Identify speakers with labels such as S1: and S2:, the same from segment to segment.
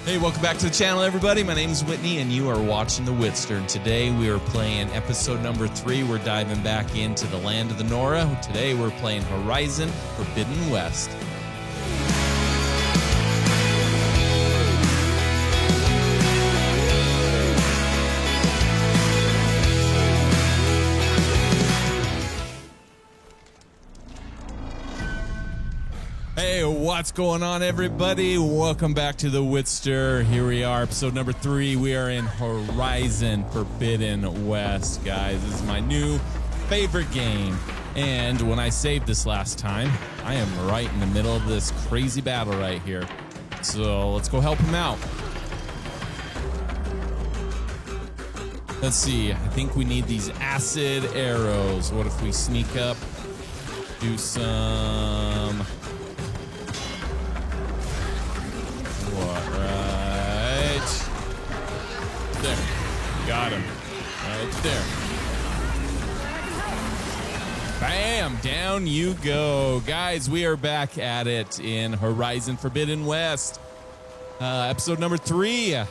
S1: Hey, welcome back to the channel, everybody. My name is Whitney, and you are watching The Witster. And today we are playing episode number 3. We're diving back into the land of the Nora. Today we're playing Horizon Forbidden West. Hey, what's going on, everybody? Welcome back to The Witster. Here we are, episode number 3. We are in Horizon Forbidden West, guys. This is my new favorite game. And when I saved this last time, I am right in the middle of this crazy battle right here. So let's go help him out. Let's see. I think we need these acid arrows. What if we sneak up, do some... Right there. Got him. Right there. Bam! Down you go. Guys, we are back at it in Horizon Forbidden West. Episode number 3.
S2: Try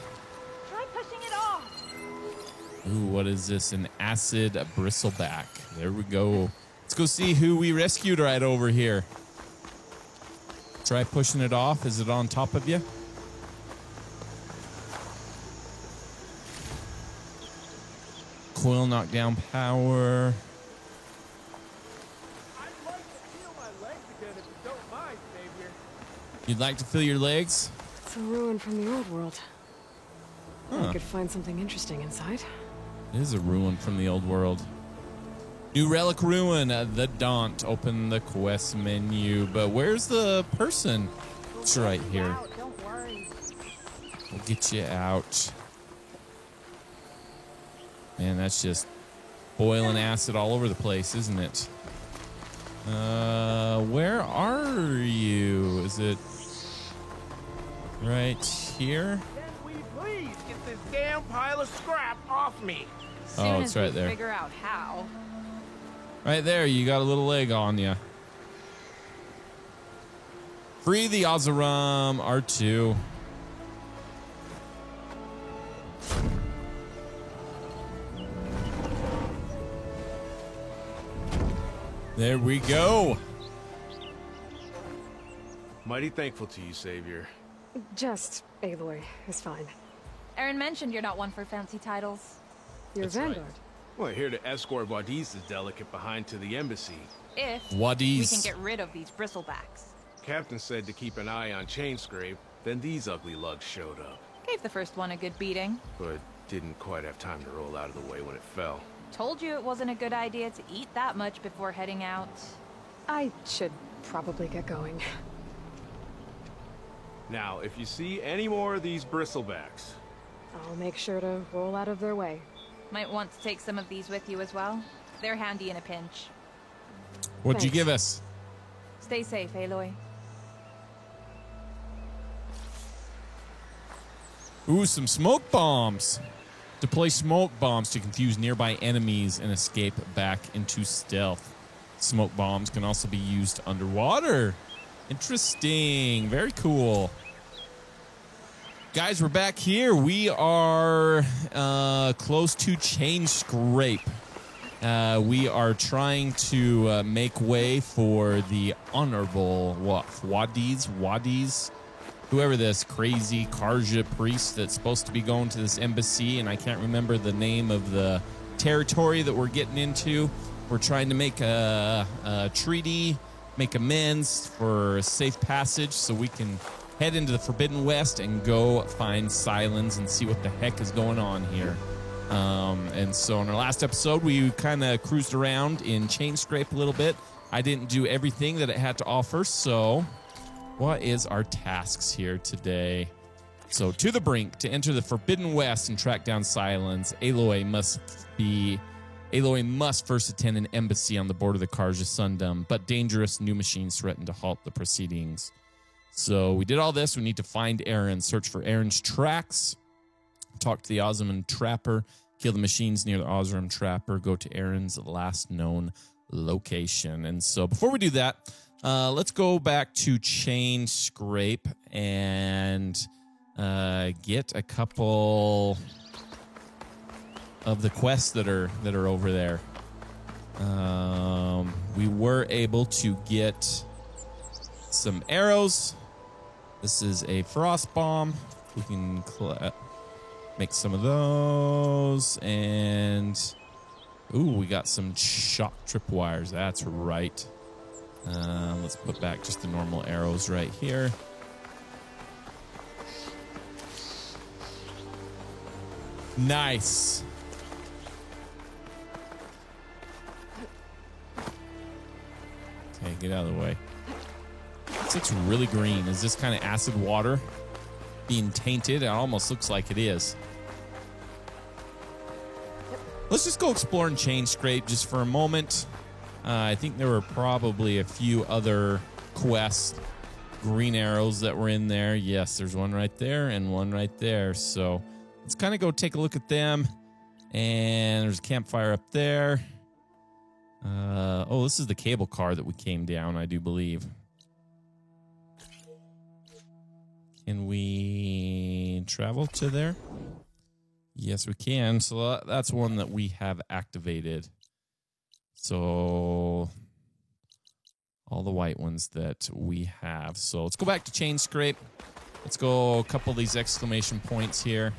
S2: pushing it off.
S1: Ooh, what is this? An acid bristleback. There we go. Let's go see who we rescued right over here. Try pushing it off. Is it on top of you? Coil knockdown power.
S3: I'd like to feel my legs again if you don't mind, Savior.
S1: You'd like to feel your legs?
S4: It's a ruin from the old world.
S1: Huh.
S4: I could find something interesting inside.
S1: It is a ruin from the old world. New relic ruin, the Daunt. Open the quest menu. But where's the person? It's right here.
S2: Don't worry.
S1: We'll get you out. Man, that's just boiling acid all over the place, isn't it? Where are you? Is it right here?
S3: Can we please get this damn pile of scrap off me?
S2: Soon
S1: Oh,
S2: as
S1: it's right
S2: we
S1: there.
S2: Figure out how.
S1: Right there, you got a little leg on you. Free the Oseram R2. There we go.
S3: Mighty thankful to you, Savior.
S4: Just Aloy is fine.
S2: Aaron mentioned you're not one for fancy titles.
S4: You're
S3: That's right.
S4: Vanguard.
S3: We're here to escort Wadiz's delicate behind to the embassy.
S2: If
S1: Wadis.
S2: we can get rid of these bristlebacks.
S3: Captain said to keep an eye on Chainscrape, then these ugly lugs showed up.
S2: Gave the first one a good beating.
S3: But didn't quite have time to roll out of the way when it fell.
S2: Told you it wasn't a good idea to eat that much before heading out.
S4: I should probably get going.
S3: Now, if you see any more of these bristlebacks,
S4: I'll make sure to roll out of their way.
S2: Might want to take some of these with you as well. They're handy in a pinch.
S1: What'd you
S4: Thanks.
S1: give us?
S2: Stay safe, Aloy.
S1: Ooh, some smoke bombs. Deploy smoke bombs to confuse nearby enemies and escape back into stealth. Smoke bombs can also be used underwater. Interesting. Very cool. Guys, we're back here. We are close to Chainscrape. We are trying to make way for the honorable Wadis, whoever this crazy Karja priest that's supposed to be going to this embassy, and I can't remember the name of the territory that we're getting into. We're trying to make a treaty, make amends for a safe passage so we can head into the Forbidden West and go find Sylens and see what the heck is going on here. And so in our last episode, we kind of cruised around in Chainscrape a little bit. I didn't do everything that it had to offer, so what is our tasks here today? So, to the brink, to enter the Forbidden West and track down Sylens, Aloy must first attend an embassy on the border of the Karja Sundom, but dangerous new machines threaten to halt the proceedings. So we did all this. We need to find Aaron, search for Aaron's tracks, talk to the Osram Trapper, kill the machines near the Osram Trapper, go to Aaron's last known location. And so before we do that, let's go back to Chainscrape and get a couple of the quests that are over there. We were able to get some arrows. This is a frost bomb. We can make some of those, and ooh, we got some shock tripwires. That's right. Let's put back just the normal arrows right here. Nice. Okay, get out of the way. This looks really green. Is this kind of acid water being tainted? It almost looks like it is. Let's just go explore and Chain Scrape just for a moment. I think there were probably a few other quests, green arrows that were in there. Yes, there's one right there and one right there. So let's kind of go take a look at them. And there's a campfire up there. Oh, this is the cable car that we came down, I do believe. Can we travel to there? Yes, we can. So that's one that we have activated. So all the white ones that we have. So let's go back to Chain Scrape. Let's go a couple of these exclamation points here.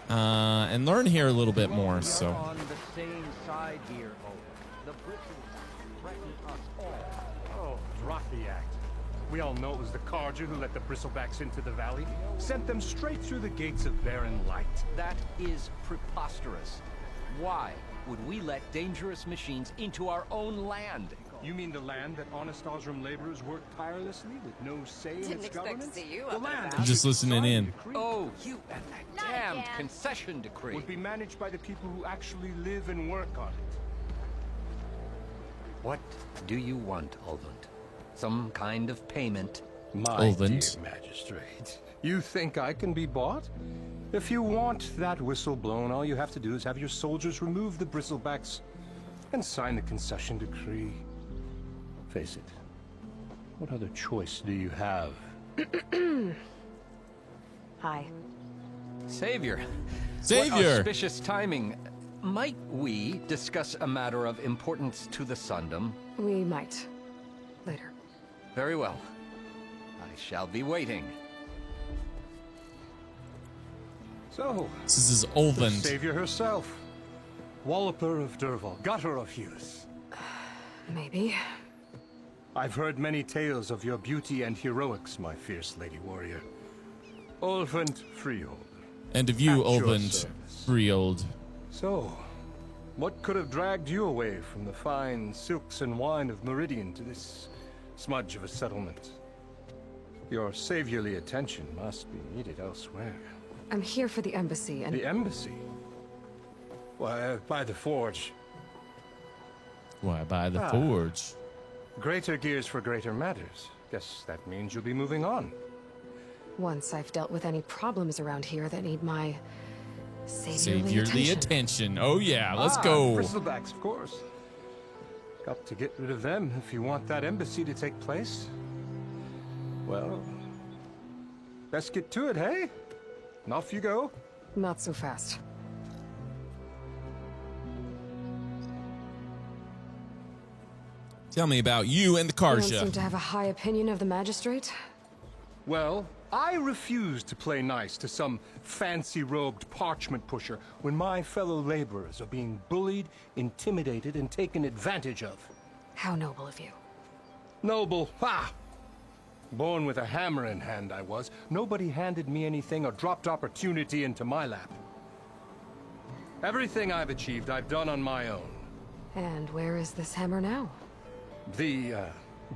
S1: And learn here a little bit more. So
S5: on the same side here, Owen. The Britons threaten us all.
S6: Oh, drop the act. We all know it was the Carja who let the Bristlebacks into the valley, sent them straight through the gates of Barren Light.
S5: That is preposterous. Why would we let dangerous machines into our own land?
S6: You mean the land that honest Osram laborers work tirelessly with no say in its government? The land
S1: I'm just listening in.
S6: decree
S5: Oh, you and that damned concession decree.
S6: would be managed by the people who actually live and work on it.
S5: What do you want, Ulvund? Some kind of payment?
S6: My
S1: Ulvund.
S6: dear magistrate, you think I can be bought? If you want that whistle blown, all you have to do is have your soldiers remove the Bristlebacks and sign the concession decree. Face it, what other choice do you have?
S4: Hi.
S5: Savior.
S1: Savior.
S5: What auspicious timing. Might we discuss a matter of importance to the Sundom?
S4: We might. Later.
S5: Very well. I shall be waiting.
S6: So,
S1: this is
S6: the
S1: Ulvund.
S6: savior herself, Walloper of Derval, gutter of youth.
S4: Maybe.
S6: I've heard many tales of your beauty and heroics, my fierce lady warrior. Ulvund Freehold.
S1: And of you,
S6: At your
S1: Ulvund
S6: service.
S1: Freehold.
S6: So, what could have dragged you away from the fine silks and wine of Meridian to this smudge of a settlement? Your saviorly attention must be needed elsewhere.
S4: I'm here for the embassy and...
S6: The embassy? Why, by the forge.
S1: Why, by the forge.
S6: Greater gears for greater matters. Guess that means you'll be moving on.
S4: Once I've dealt with any problems around here that need my saviorly
S1: Saviorly attention. Oh, yeah. Let's go.
S6: Bristlebacks, of course. Got to get rid of them if you want that embassy to take place. Well, let's get to it, hey? And off you go.
S4: Not so fast.
S1: Tell me about you and the
S4: You don't
S1: Carja.
S4: seem to have a high opinion of the magistrate.
S6: Well, I refuse to play nice to some fancy-robed parchment pusher when my fellow laborers are being bullied, intimidated, and taken advantage of.
S4: How noble of you.
S6: Noble, ha! Born with a hammer in hand, I was. Nobody handed me anything or dropped opportunity into my lap. Everything I've achieved, I've done on my own.
S4: And where is this hammer now?
S6: The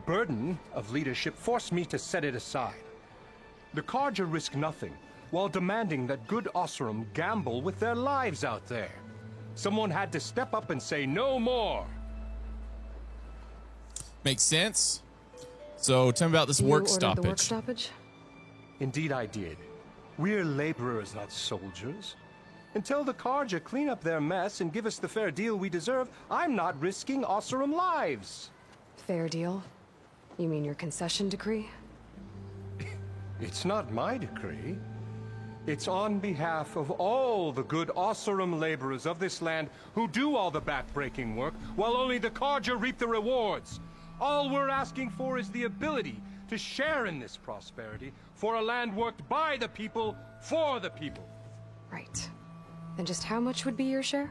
S6: burden of leadership forced me to set it aside. The Carja risk nothing, while demanding that good Osram gamble with their lives out there. Someone had to step up and say no more.
S1: Makes sense. So tell me about this
S4: You
S1: work
S4: ordered
S1: stoppage.
S4: the work stoppage?
S6: Indeed I did. We're laborers, not soldiers. Until the Carja clean up their mess and give us the fair deal we deserve, I'm not risking Osram lives.
S4: Fair deal? You mean your concession decree?
S6: It's not my decree. It's on behalf of all the good Oseram laborers of this land who do all the back-breaking work, while only the Carja reap the rewards. All we're asking for is the ability to share in this prosperity for a land worked by the people, for the people.
S4: Right. Then just how much would be your share?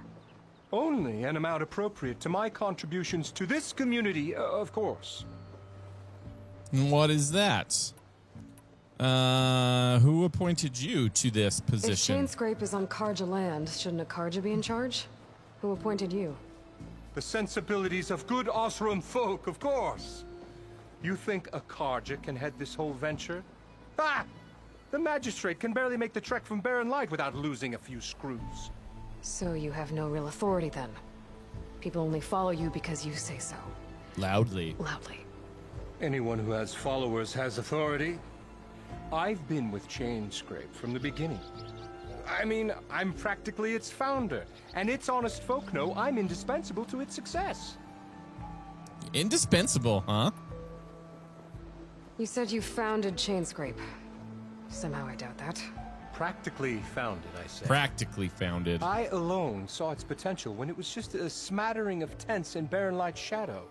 S6: Only an amount appropriate to my contributions to this community, of course.
S1: And what is that? Who appointed you to this
S4: If
S1: position?
S4: Chainscrape is on Karja land, shouldn't a Karja be in charge? Who appointed you?
S6: The sensibilities of good Oseram folk, of course. You think a Karja can head this whole venture? Ah! The magistrate can barely make the trek from Barren Light without losing a few screws.
S4: So you have no real authority then? People only follow you because you say so.
S1: Loudly.
S4: Loudly.
S6: Anyone who has followers has authority. I've been with Chainscrape from the beginning. I mean, I'm practically its founder, and its honest folk know I'm indispensable to its success.
S1: Indispensable, huh?
S4: You said you founded Chainscrape. Somehow I doubt that.
S6: Practically founded, I say.
S1: Practically founded.
S6: I alone saw its potential when it was just a smattering of tents in Barren Light's shadow.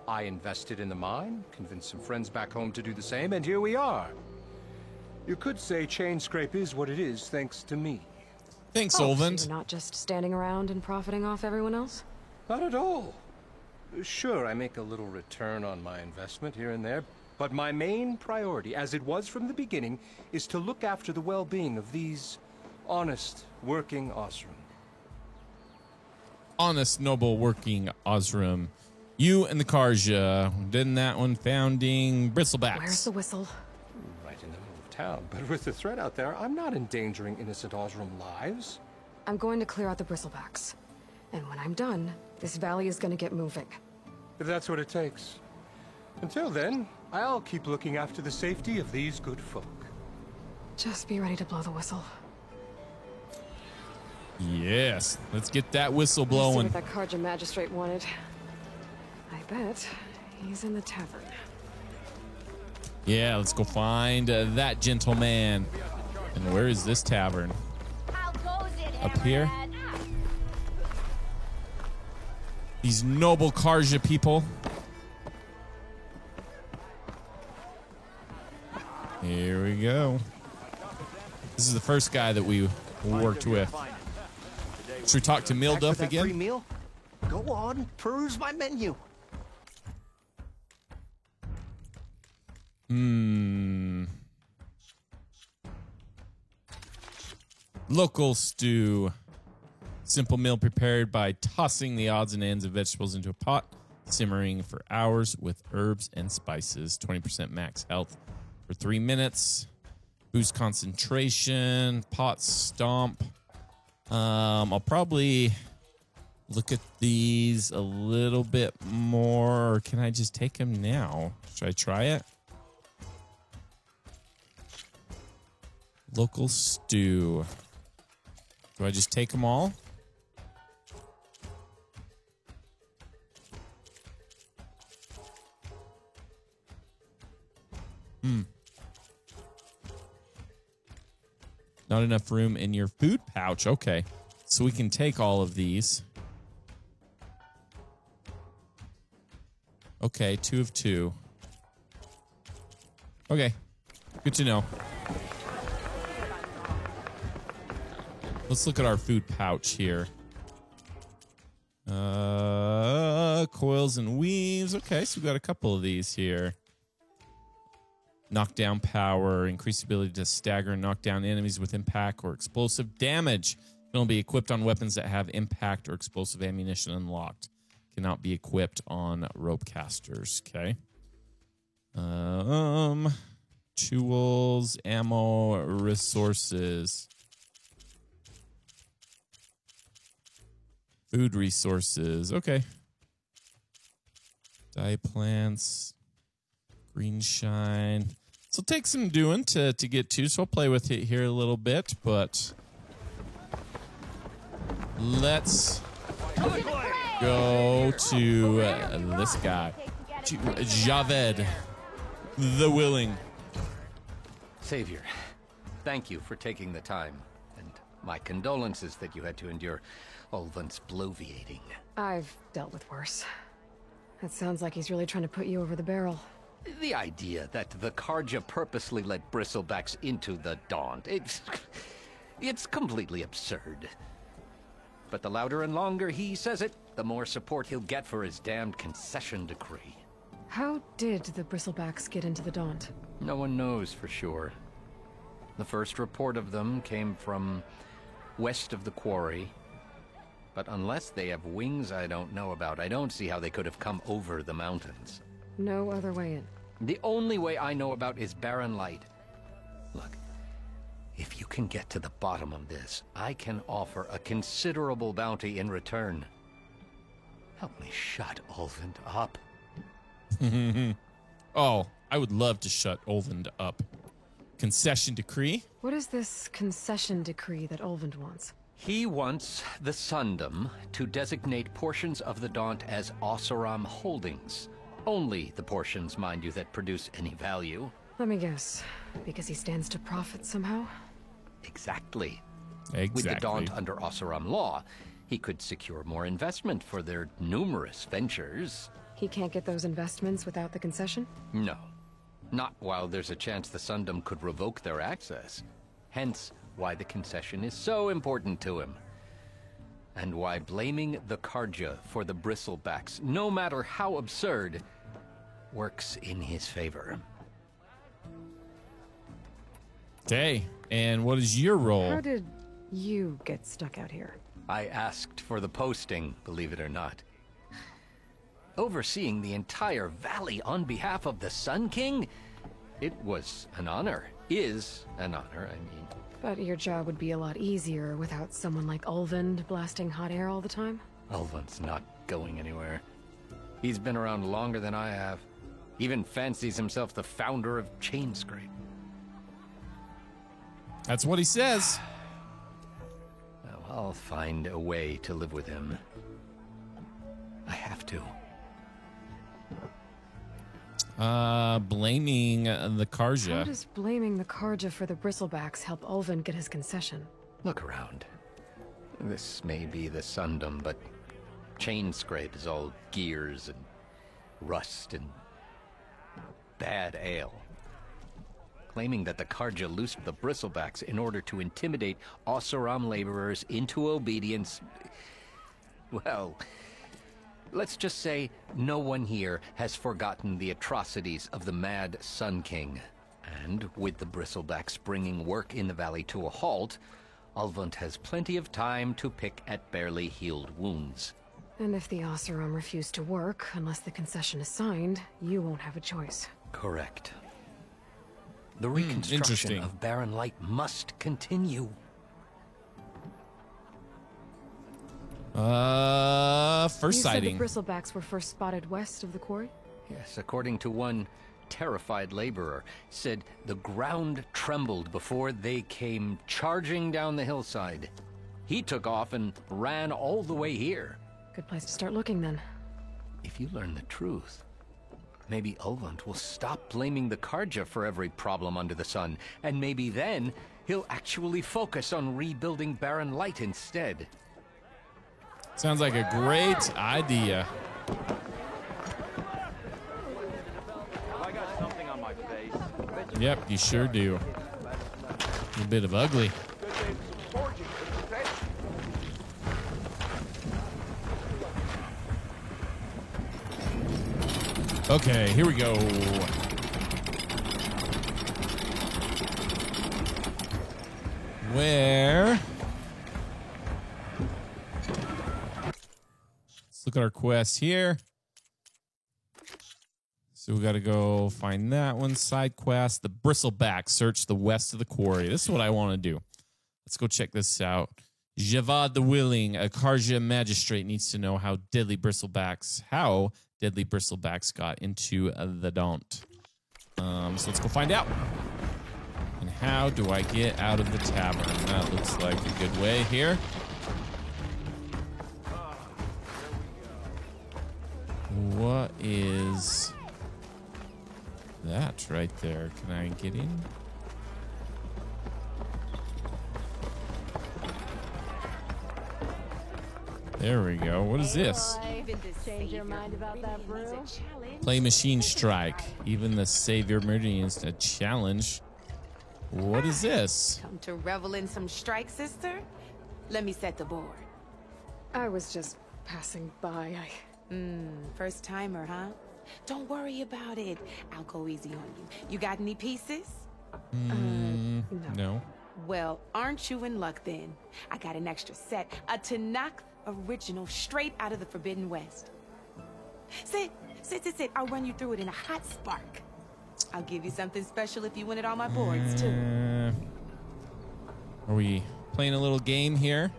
S6: I invested in the mine, convinced some friends back home to do the same, and here we are. You could say Chainscrape is what it is thanks to me.
S1: Thanks,
S4: So
S1: Olvend.
S4: you're not just standing around and profiting off everyone else?
S6: Not at all. Sure, I make a little return on my investment here and there, but my main priority, as it was from the beginning, is to look after the well-being of these honest, working Oseram.
S1: Honest, noble, working Osram. You and the Karja. Didn't that one founding Bristlebacks?
S4: Where's the whistle?
S6: Right in the middle of town, but with the threat out there, I'm not endangering innocent Oseram lives.
S4: I'm going to clear out the bristlebacks. And when I'm done, this valley is going to get moving.
S6: If that's what it takes. Until then, I'll keep looking after the safety of these good folk.
S4: Just be ready to blow the whistle.
S1: Yes. Let's get that whistle
S4: See
S1: blowing.
S4: what that Karja magistrate wanted. I bet he's in the tavern.
S1: Yeah, let's go find that gentleman. And where is this tavern?
S7: How goes it,
S1: Up here?
S7: Hammerhead?
S1: These noble Karja people. Here we go. This is the first guy that we worked with. Should we talk to
S8: Back for
S1: Milduff
S8: that free
S1: again?
S8: meal? Go on, peruse my menu.
S1: Local stew. Simple meal prepared by tossing the odds and ends of vegetables into a pot, simmering for hours with herbs and spices. 20% max health for 3 minutes. Boost concentration. Pot stomp. I'll probably look at these a little bit more. Or can I just take them now? Should I try it? Local stew. Do I just take them all? Not enough room in your food pouch. Okay. So we can take all of these. Okay, 2 of 2. Okay. Good to know. Let's look at our food pouch here. Coils and weaves. Okay, so we've got a couple of these here. Knockdown power. Increased ability to stagger and knock down enemies with impact or explosive damage. Can only be equipped on weapons that have impact or explosive ammunition unlocked. Cannot be equipped on rope casters. Okay. Tools, ammo, resources. Food resources. Okay. Dye plants. Green shine. This will take some doing to get to, so I'll play with it here a little bit, but let's go to this guy. To Javed, the Willing.
S5: Savior, thank you for taking the time, and my condolences that you had to endure Ulvund's bloviating.
S4: I've dealt with worse. It sounds like he's really trying to put you over the barrel.
S5: The idea that the Carja purposely let Bristlebacks into the Daunt, it's completely absurd. But the louder and longer he says it, the more support he'll get for his damned concession decree.
S4: How did the Bristlebacks get into the Daunt?
S5: No one knows for sure. The first report of them came from west of the quarry. But unless they have wings I don't know about, I don't see how they could have come over the mountains.
S4: No other way in.
S5: The only way I know about is Barren Light. Look, if you can get to the bottom of this, I can offer a considerable bounty in return. Help me shut Ulvund up.
S1: Oh, I would love to shut Ulvund up. Concession decree?
S4: What is this concession decree that Ulvund wants?
S5: He wants the Sundom to designate portions of the Daunt as Oseram holdings. Only the portions, mind you, that produce any value.
S4: Let me guess. Because he stands to profit somehow?
S5: Exactly.
S1: Exactly.
S5: With the Daunt under Oseram law, he could secure more investment for their numerous ventures.
S4: He can't get those investments without the concession?
S5: No. Not while there's a chance the Sundom could revoke their access. Hence, why the concession is so important to him. And why blaming the Carja for the Bristlebacks, no matter how absurd, works in his favor.
S1: Okay, and what is your role?
S4: How did you get stuck out here?
S5: I asked for the posting, believe it or not. Overseeing the entire valley on behalf of the Sun King? It was an honor. Is an honor, I mean.
S4: But your job would be a lot easier without someone like Ulvund blasting hot air all the time?
S5: Ulvund's not going anywhere. He's been around longer than I have. Even fancies himself the founder of Chainscrape.
S1: That's what he says.
S5: Well, I'll find a way to live with him. I have to.
S1: Blaming the Carja.
S4: How does blaming the Carja for the Bristlebacks help Ulvund get his concession?
S5: Look around. This may be the Sundom, but Chainscrape is all gears and rust and bad ale. Claiming that the Carja loosed the Bristlebacks in order to intimidate Oseram laborers into obedience. Well, let's just say no one here has forgotten the atrocities of the mad Sun King. And with the Bristlebacks bringing work in the valley to a halt, Ulvund has plenty of time to pick at barely healed wounds.
S4: And if the Oseram refuse to work, unless the concession is signed, you won't have a choice.
S5: Correct. The reconstruction of Barren Light must continue.
S1: First sighting.
S4: You said the Bristlebacks were first spotted west of the quarry?
S5: Yes, according to one terrified laborer, said the ground trembled before they came charging down the hillside. He took off and ran all the way here.
S4: Good place to start looking, then.
S5: If you learn the truth, maybe Ulvund will stop blaming the Carja for every problem under the sun, and maybe then he'll actually focus on rebuilding Barren Light instead.
S1: Sounds like a great idea.
S9: I got something on my face.
S1: Yep, you sure do. A bit of ugly. Okay, here we go. Where? Let's look at our quest here. So we got to go find that one. Side quest, the Bristleback. Search the west of the quarry. This is what I want to do. Let's go check this out. Javad the Willing, a Carja magistrate, needs to know how deadly Bristlebacks got into the Daunt. So let's go find out. And how do I get out of the tavern? That looks like a good way here. What is that right there? Can I get in? There we go. What is this?
S7: Change your mind about that brew?
S1: Play Machine Strike. Even the Savior Meridian's a challenge. What is this?
S10: Come to revel in some strike, sister? Let me set the board.
S4: I was just passing by.
S10: First timer, huh? Don't worry about it. I'll go easy on you. You got any pieces?
S1: No.
S10: Well, aren't you in luck then? I got an extra set, a Tanakh original straight out of the Forbidden West. Sit. I'll run you through it in a hot spark. I'll give you something special if you win at all my boards, too.
S1: Are we playing a little game here?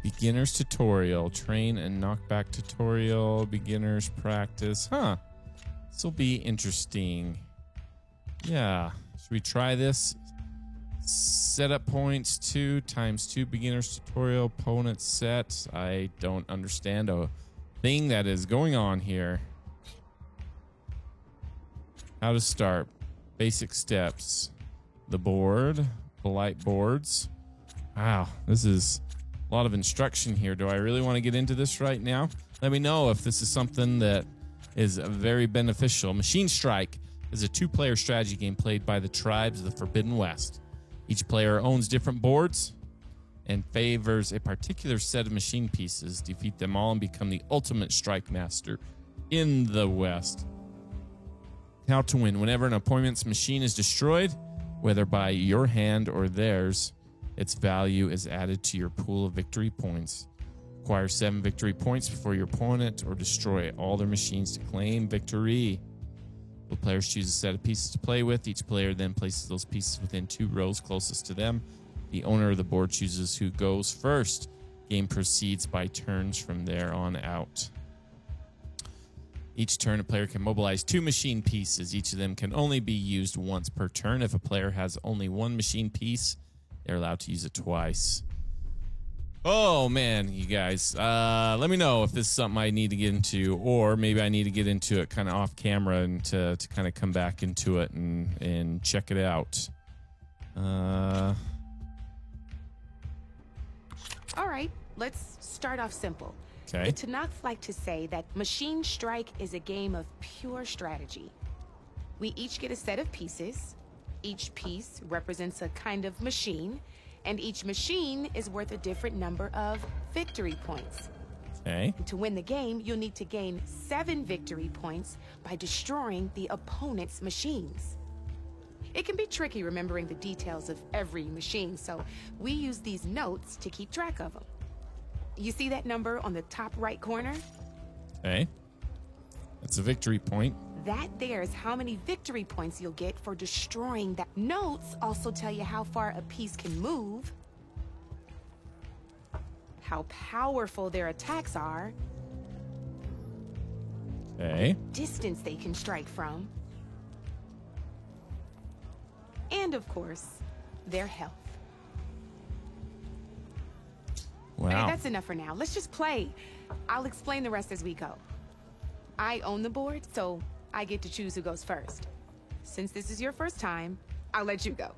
S1: Beginner's tutorial. Train and knockback tutorial. Beginner's practice. Huh. This will be interesting. Yeah. Should we try this? Setup points 2 times 2 beginner's tutorial. Opponent set. I don't understand a thing that is going on here. How to start. Basic steps. The board. Polite boards. Wow. This is a lot of instruction here. Do I really want to get into this right now? Let me know if this is something that is very beneficial. Machine Strike is a 2-player strategy game played by the tribes of the Forbidden West. Each player owns different boards and favors a particular set of machine pieces. Defeat them all and become the ultimate strike master in the West. How to win. Whenever an opponent's machine is destroyed, whether by your hand or theirs, its value is added to your pool of victory points. Acquire 7 victory points before your opponent or destroy all their machines to claim victory. The players choose a set of pieces to play with. Each player then places those pieces within 2 rows closest to them. The owner of the board chooses who goes first. Game proceeds by turns from there on out. Each turn, a player can mobilize 2 machine pieces. Each of them can only be used once per turn. If a player has only 1 machine piece, they're allowed to use it twice. Oh, man, you guys. Let me know if this is something I need to get into, or maybe I need to get into it kind of off camera and to kind of come back into it and check it out.
S10: All right, let's start off simple.
S1: Okay.
S10: The Tanakhs like to say that Machine Strike is a game of pure strategy. We each get a set of pieces. Each piece represents a kind of machine, and each machine is worth a different number of victory points.
S1: Okay.
S10: To win the game, you'll need to gain 7 victory points by destroying the opponent's machines. It can be tricky remembering the details of every machine, so we use these notes to keep track of them. You see that number on the top right corner?
S1: Okay. That's a victory point.
S10: That there is how many victory points you'll get for destroying that. Notes also tell you how far a piece can move, how powerful their attacks are,
S1: Okay.
S10: distance they can strike from, and of course, their health.
S1: Wow.
S10: Hey, that's enough for now. Let's just play. I'll explain the rest as we go. I own the board, so I get to choose who goes first. Since this is your first time, I'll let you go.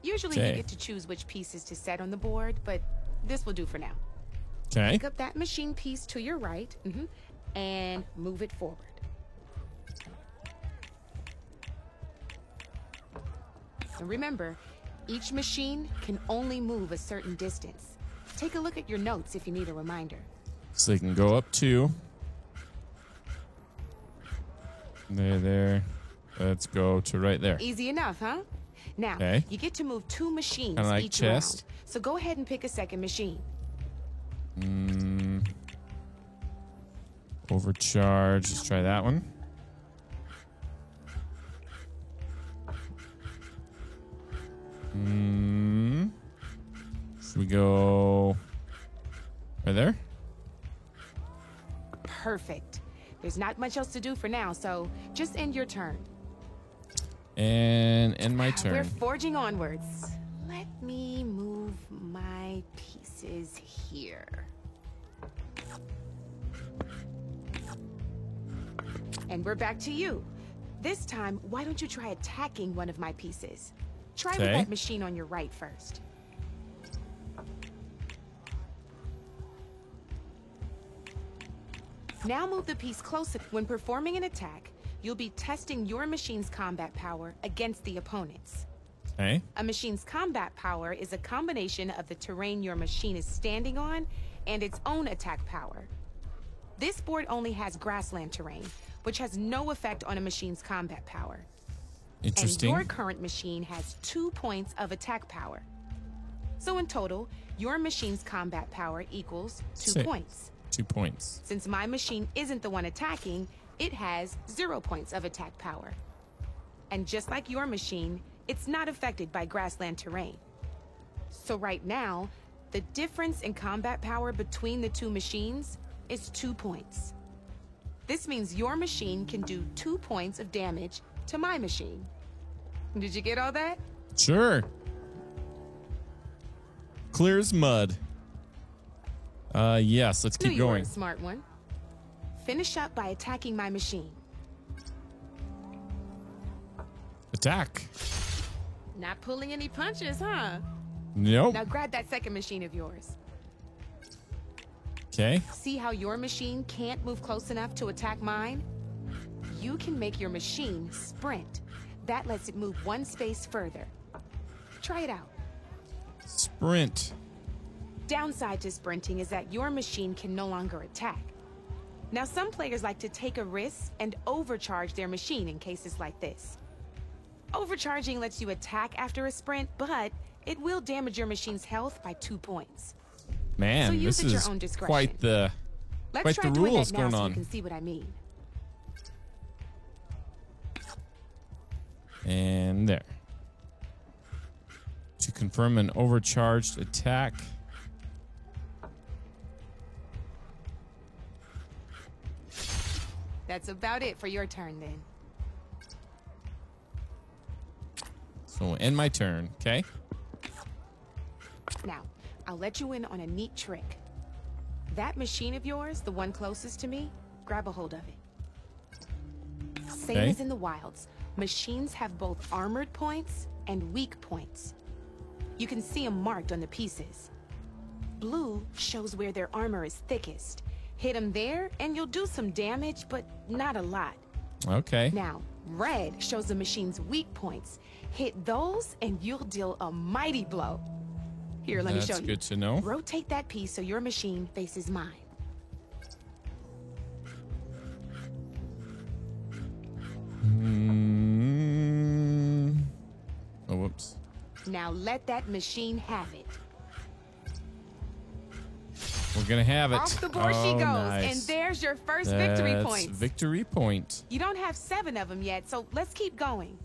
S10: Usually you get to choose which pieces to set on the board, but this will do for now.
S1: Okay.
S10: Pick up that machine piece to your right, and move it forward. And remember, each machine can only move a certain distance. Take a look at your notes if you need a reminder.
S1: So they can go up 2. There. Let's go to right there.
S10: Easy enough, huh? Now, you get to move 2 machines
S1: Kinda like
S10: each
S1: chess.
S10: round. So go ahead and pick a second machine.
S1: Overcharge. Let's try that one. Should we go right there?
S10: Perfect. There's not much else to do for now, so just end your turn.
S1: And end my turn.
S10: We're forging onwards. Let me move my pieces here. And we're back to you. This time, why don't you try attacking one of my pieces? Try with
S1: Okay.
S10: that machine on your right first. Now move the piece closer. When performing an attack, you'll be testing your machine's combat power against the opponent's.
S1: Okay.
S10: A machine's combat power is a combination of the terrain your machine is standing on and its own attack power. This board only has grassland terrain, which has no effect on a machine's combat power.
S1: Interesting.
S10: And your current machine has 2 points of attack power. So in total, your machine's combat power equals 2
S1: Six.
S10: points.
S1: 2 points.
S10: Since my machine isn't the one attacking, it has 0 points of attack power. And just like your machine, it's not affected by grassland terrain. So right now, the difference in combat power between the two machines is 2 points. This means your machine can do 2 points of damage to my machine. Did you get all that?
S1: Sure. Clear as mud. Yes, let's
S10: Knew
S1: keep
S10: you were
S1: going.
S10: a smart one. Finish up by attacking my machine.
S1: Attack.
S10: Not pulling any punches, huh?
S1: Nope.
S10: Now grab that second machine of yours.
S1: Okay.
S10: See how your machine can't move close enough to attack mine? You can make your machine sprint. That lets it move 1 space further. Try it out.
S1: Sprint.
S10: Downside to sprinting is that your machine can no longer attack. Now, some players like to take a risk and overcharge their machine in cases like this. Overcharging lets you attack after a sprint, but it will damage your machine's health by 2 points.
S1: Man,
S10: So use
S1: this
S10: at your
S1: is
S10: own discretion.
S1: quite the
S10: Let's try doing
S1: rules
S10: that now
S1: going
S10: so
S1: on.
S10: you can see what I mean.
S1: And there. To confirm an overcharged attack.
S10: That's about it for your turn then.
S1: So end my turn, okay?
S10: Now, I'll let you in on a neat trick. That machine of yours, the one closest to me, grab a hold of it. Same
S1: Okay.
S10: as in the wilds, machines have both armored points and weak points. You can see them marked on the pieces. Blue shows where their armor is thickest. Hit them there, and you'll do some damage, but not a lot.
S1: Okay.
S10: Now, red shows the machine's weak points. Hit those, and you'll deal a mighty blow. Here, let me show
S1: That's
S10: you.
S1: good to know.
S10: Rotate that piece so your machine faces mine.
S1: Oh, whoops.
S10: Now let that machine have it.
S1: We're gonna have it.
S10: Off the board she
S1: Oh,
S10: goes,
S1: nice.
S10: and there's your first victory
S1: That's
S10: point.
S1: Victory point.
S10: You don't have 7 of them yet, so let's keep going.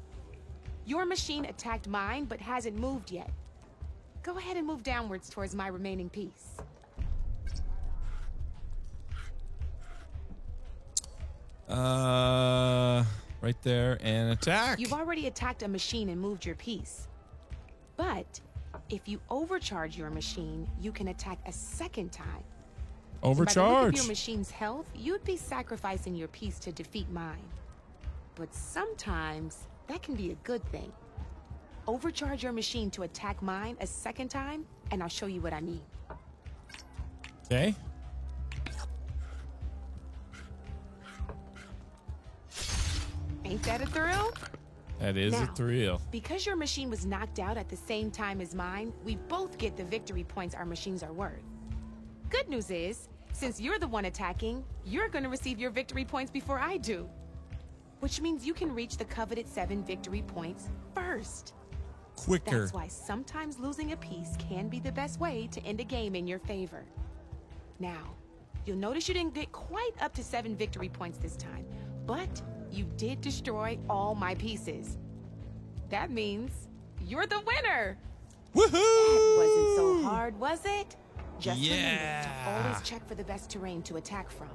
S10: Your machine attacked mine, but hasn't moved yet. Go ahead and move downwards towards my remaining piece.
S1: Right there and attack.
S10: You've already attacked a machine and moved your piece. But if you overcharge your machine, you can attack a second time. By the look
S1: Overcharge.
S10: of your machine's health, you'd be sacrificing your piece to defeat mine. But sometimes that can be a good thing. Overcharge your machine to attack mine a second time, and I'll show you what I mean.
S1: Okay.
S10: Ain't that a thrill?
S1: That is a
S10: Now,
S1: thrill.
S10: Because your machine was knocked out at the same time as mine, we both get the victory points our machines are worth. Good news is, since you're the one attacking, you're going to receive your victory points before I do. Which means you can reach the coveted 7 victory points first.
S1: Quicker.
S10: That's why sometimes losing a piece can be the best way to end a game in your favor. Now, you'll notice you didn't get quite up to 7 victory points this time, but you did destroy all my pieces. That means you're the winner!
S1: Woohoo!
S10: That wasn't so hard, was it? Just remember
S1: Yeah.
S10: to always check for the best terrain to attack from.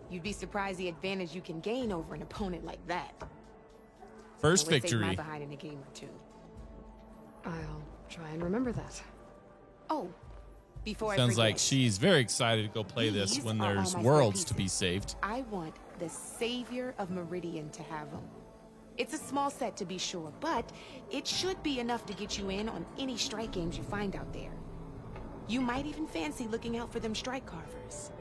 S10: You'd be surprised the advantage you can gain over an opponent like that.
S1: First
S10: Always save my
S1: victory.
S10: behind in a game or two.
S4: I'll try and remember that.
S10: Oh, before I
S1: Sounds
S10: forget,
S1: like she's very excited to go play this
S10: these
S1: when
S10: are all
S1: there's
S10: my
S1: worlds
S10: spare
S1: to be
S10: pieces.
S1: saved.
S10: I want the savior of Meridian to have them. It's a small set to be sure, but it should be enough to get you in on any strike games you find out there. You might even fancy looking out for them strike carvers.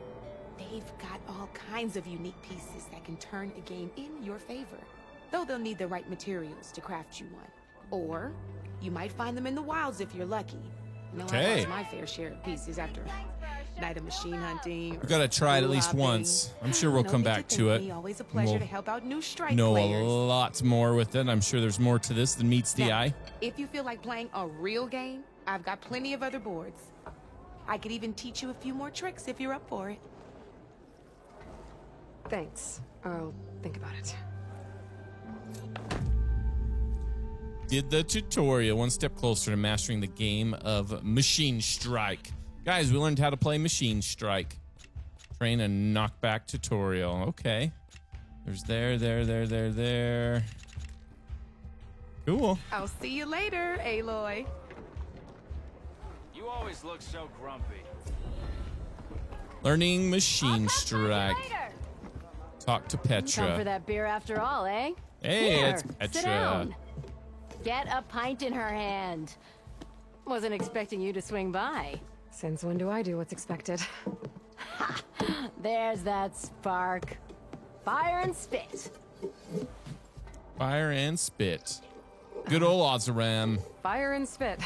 S10: They've got all kinds of unique pieces that can turn a game in your favor, though they'll need the right materials to craft you one. Or you might find them in the wilds if you're lucky. I've lost my fair share of pieces after a night of machine hunting.
S1: We've got to try it at least once. I'm sure we'll come back to it.
S10: Always a pleasure to help out new strike
S1: know
S10: players.
S1: A lot more with it. I'm sure there's more to this than meets the eye.
S10: If you feel like playing a real game, I've got plenty of other boards. I could even teach you a few more tricks if you're up for it.
S4: Thanks. I'll think about it.
S1: Did the tutorial, one step closer to mastering the game of Machine Strike. Guys, we learned how to play Machine Strike. Train and knockback tutorial. Okay. There's there. Cool.
S10: I'll see you later, Aloy.
S9: You always look so grumpy.
S1: Learning Machine Strike. Talk to Petra.
S7: Come for that beer after all, eh?
S1: Hey,
S7: Here,
S1: it's Petra.
S7: sit down. Get a pint in her hand. Wasn't expecting you to swing by.
S4: Since when do I do what's expected?
S7: Ha! There's that spark. Fire and spit.
S1: Fire and spit. Good old Oseram.
S4: Fire and spit.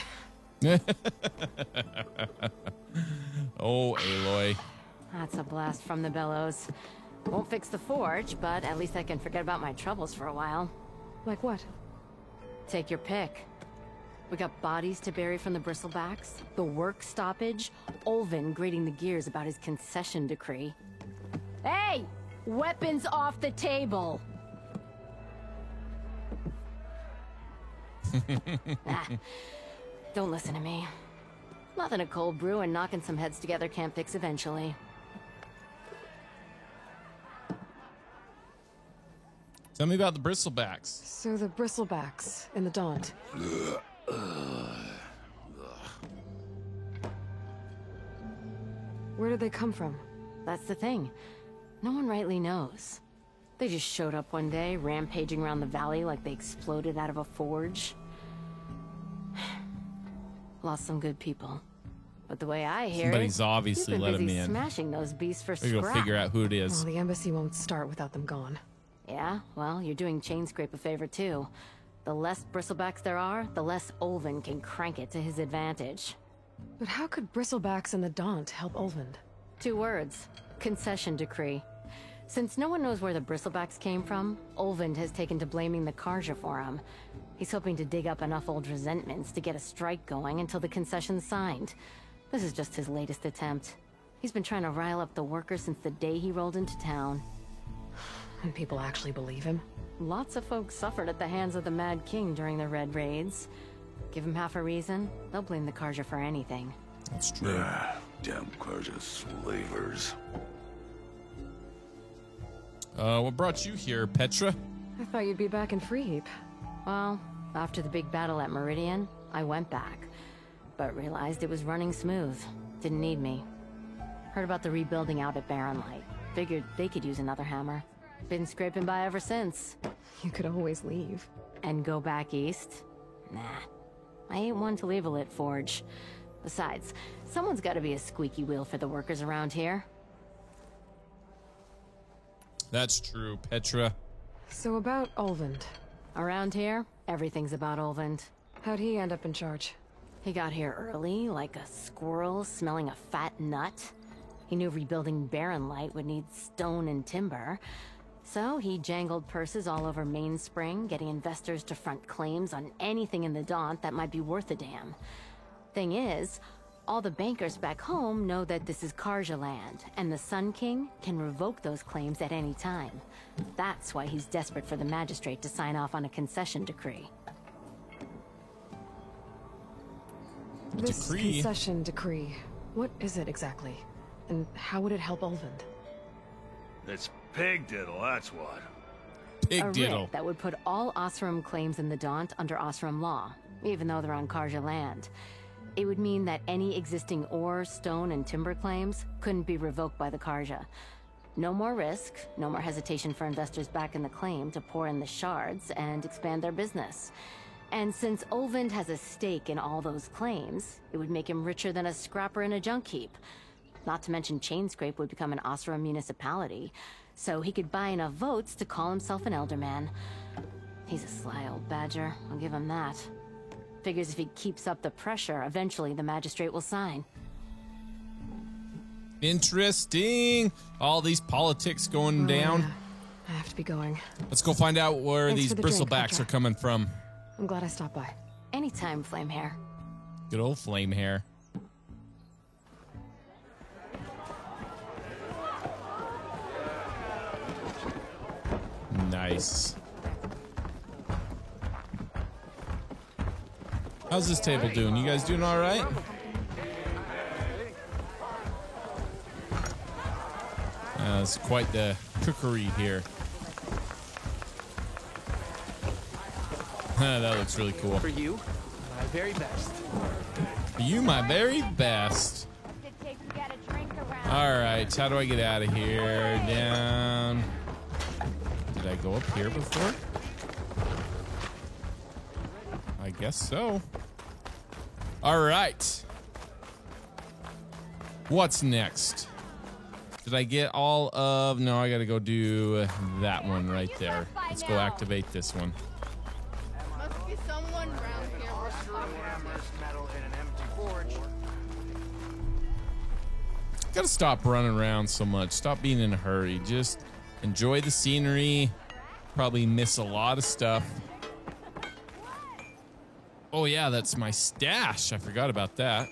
S1: Oh, Aloy.
S7: That's a blast from the bellows. Won't fix the forge, but at least I can forget about my troubles for a while.
S4: Like what?
S7: Take your pick. We got bodies to bury from the bristlebacks, the work stoppage, Olvin grating the gears about his concession decree. Hey! Weapons off the table! Don't listen to me. Nothing a cold brew and knocking some heads together can't fix eventually.
S1: Tell me about the bristlebacks.
S4: So the bristlebacks in the Daunt. Where did they come from?
S7: That's the thing. No one rightly knows. They just showed up one day, rampaging around the valley like they exploded out of a forge. Lost some good people. But the way I hear
S1: Somebody's obviously let them in.
S7: Smashing those beasts for
S1: We're gonna figure out who it is.
S4: Well, the embassy won't start without them gone.
S7: Yeah, well, you're doing Chainscrape a favor too. The less bristlebacks there are, the less Olvin can crank it to his advantage.
S4: But how could bristlebacks and the Daunt help Olvind?
S7: 2 words. Concession decree. Since no one knows where the bristlebacks came from, Olvind has taken to blaming the Carja for him. He's hoping to dig up enough old resentments to get a strike going until the concession's signed. This is just his latest attempt. He's been trying to rile up the workers since the day he rolled into town.
S4: And people actually believe him?
S7: Lots of folks suffered at the hands of the Mad King during the Red Raids. Give him half a reason, they'll blame the Carja for anything.
S1: That's true.
S11: Damn Carja slavers.
S1: What brought you here, Petra?
S4: I thought you'd be back in Freeheap.
S7: Well, after the big battle at Meridian, I went back. But realized it was running smooth. Didn't need me. Heard about the rebuilding out at Barren Light. Figured they could use another hammer. Been scraping by ever since.
S4: You could always leave.
S7: And go back east? Nah. I ain't one to leave a lit forge. Besides, someone's gotta be a squeaky wheel for the workers around here.
S1: That's true, Petra.
S4: So about Olvind.
S7: Around here, everything's about Olvind.
S4: How'd he end up in charge?
S7: He got here early, like a squirrel smelling a fat nut. He knew rebuilding Barren Light would need stone and timber. So he jangled purses all over Mainspring, getting investors to front claims on anything in the Daunt that might be worth a damn. Thing is, all the bankers back home know that this is Carja land, and the Sun King can revoke those claims at any time. That's why he's desperate for the magistrate to sign off on a concession decree.
S4: This concession decree, what is it exactly? And how would it help Olvind?
S11: It's pig diddle, that's what.
S7: A writ that would put all Oseram claims in the Daunt under Oseram law, even though they're on Carja land. It would mean that any existing ore, stone, and timber claims couldn't be revoked by the Carja. No more risk, no more hesitation for investors back in the claim to pour in the shards and expand their business. And since Olvind has a stake in all those claims, it would make him richer than a scrapper in a junk heap. Not to mention Chainscrape would become an Osra municipality, so he could buy enough votes to call himself an Elderman. He's a sly old badger, I'll give him that. Figures if he keeps up the pressure, eventually the magistrate will sign.
S1: Interesting. All these politics going down.
S4: Yeah. I have to be going.
S1: Let's go find out where
S4: Thanks
S1: these
S4: for the drink,
S1: bristlebacks
S4: Hydra.
S1: are coming from.
S4: I'm glad I stopped by.
S7: Anytime, Flamehair.
S1: Good old flame hair. Nice. How's this table doing? You guys doing all right? It's quite the cookery here. That looks really cool.
S12: For you, my very best.
S1: For you, my very best. All right, how do I get out of here? Down. Did I go up here before? I guess so. All right. What's next? Did I get all of... No, I got to go do that one right there. Let's go activate this one.
S13: Must be someone around here.
S12: Metal in an empty forge.
S1: Gotta stop running around so much. Stop being in a hurry. Just enjoy the scenery. Probably miss a lot of stuff. Oh yeah, that's my stash. I forgot about that.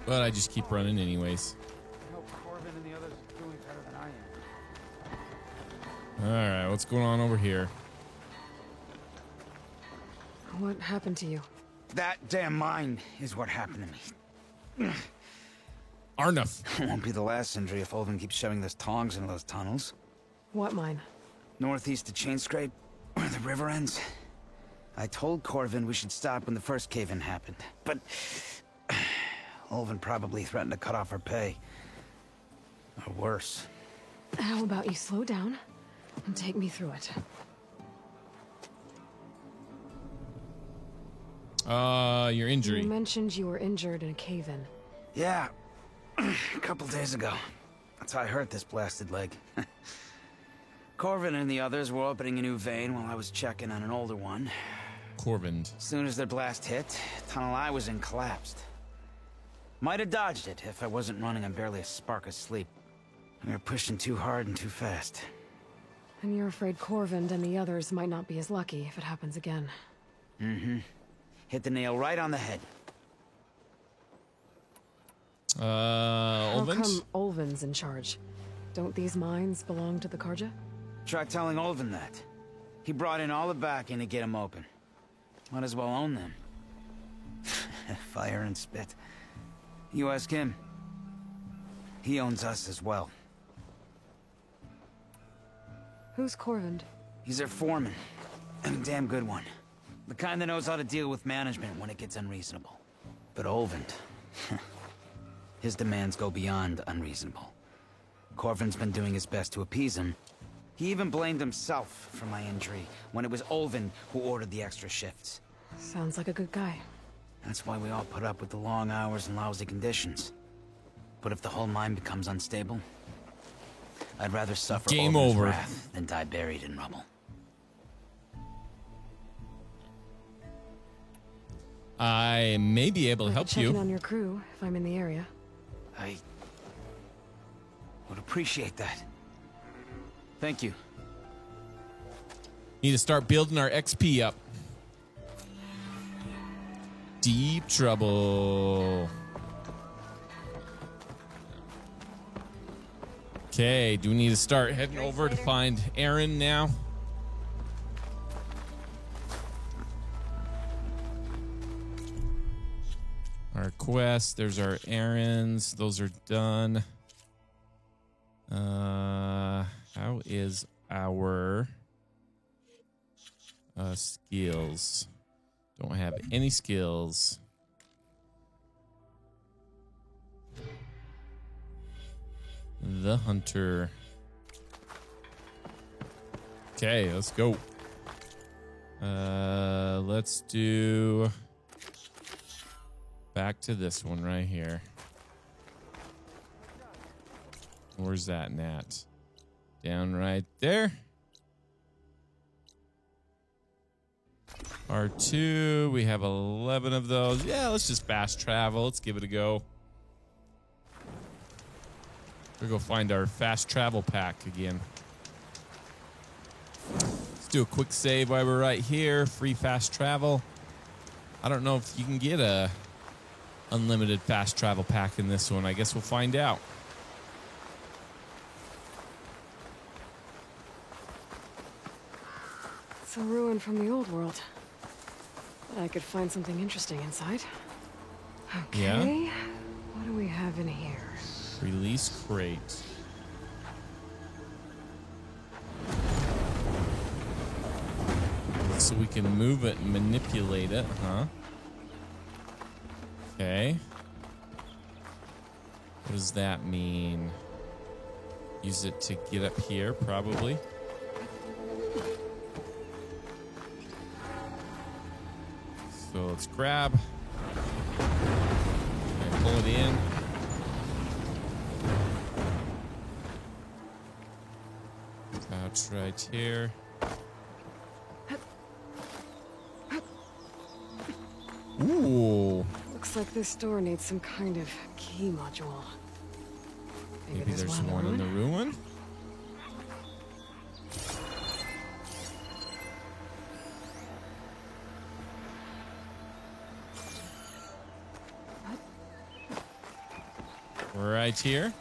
S1: But I just keep running anyways.
S12: I hope Corbin and the others are doing better than I am.
S1: All right, what's going on over here?
S4: What happened to you?
S14: That damn mine is what happened to me.
S1: Arnulf.
S14: It won't be the last injury if Olvin keeps shoving those tongs into those tunnels.
S4: What mine?
S14: Northeast of Chainscrape, where the river ends. I told Corvin we should stop when the first cave-in happened, but Olvin probably threatened to cut off her pay. Or worse.
S4: How about you slow down and take me through it?
S1: Your injury.
S4: You mentioned you were injured in a cave-in.
S14: Yeah, a couple days ago. That's how I hurt this blasted leg. Corvin and the others were opening a new vein while I was checking on an older one.
S1: Corvin.
S14: As soon as their blast hit, the tunnel I was in collapsed. Might have dodged it if I wasn't running on barely a spark of sleep. We were pushing too hard and too fast.
S4: And you're afraid Corvind and the others might not be as lucky if it happens again.
S14: Mm-hmm. Hit the nail right on the head.
S4: How
S1: Olvin?
S4: come Olvin's in charge? Don't these mines belong to the Karja?
S14: Try telling Olvin that. He brought in all the backing to get them open. Might as well own them. Fire and spit. You ask him. He owns us as well.
S4: Who's Corvind?
S14: He's their foreman. And a damn good one. The kind that knows how to deal with management when it gets unreasonable. But Olvind... his demands go beyond unreasonable. Corvin's been doing his best to appease him. He even blamed himself for my injury when it was Olvin who ordered the extra shifts.
S4: Sounds like a good guy.
S14: That's why we all put up with the long hours and lousy conditions. But if the whole mine becomes unstable, I'd rather suffer
S1: Game
S14: Olvin's
S1: over.
S14: wrath than die buried in rubble.
S1: I may be able to help
S4: Check in
S1: you.
S4: on your crew if I'm in the area.
S14: I would appreciate that. Thank you.
S1: Need to start building our XP up. Deep trouble. Okay, do we need to start heading over to find Aaron now? Our quests, there's our errands. Those are done. How is our skills? Don't have any skills. The hunter. Okay, let's go. Let's do back to this one right here. Where's that Nat? Down right there. R2, we have 11 of those. Yeah, let's just fast travel. Let's give it a go. We'll go find our fast travel pack again. Let's do a quick save while we're right here. Free fast travel. I don't know if you can get a unlimited fast travel pack in this one. I guess we'll find out.
S4: It's a ruin from the old world. But I could find something interesting inside. Okay.
S1: Yeah.
S4: What do we have in here?
S1: Release crate. So we can move it and manipulate it, huh? Okay. What does that mean? Use it to get up here, probably. So let's grab. And pull it in. Pouch right here. Ooh.
S4: Looks like this door needs some kind of key module.
S1: Maybe there's one in the ruin? Right here.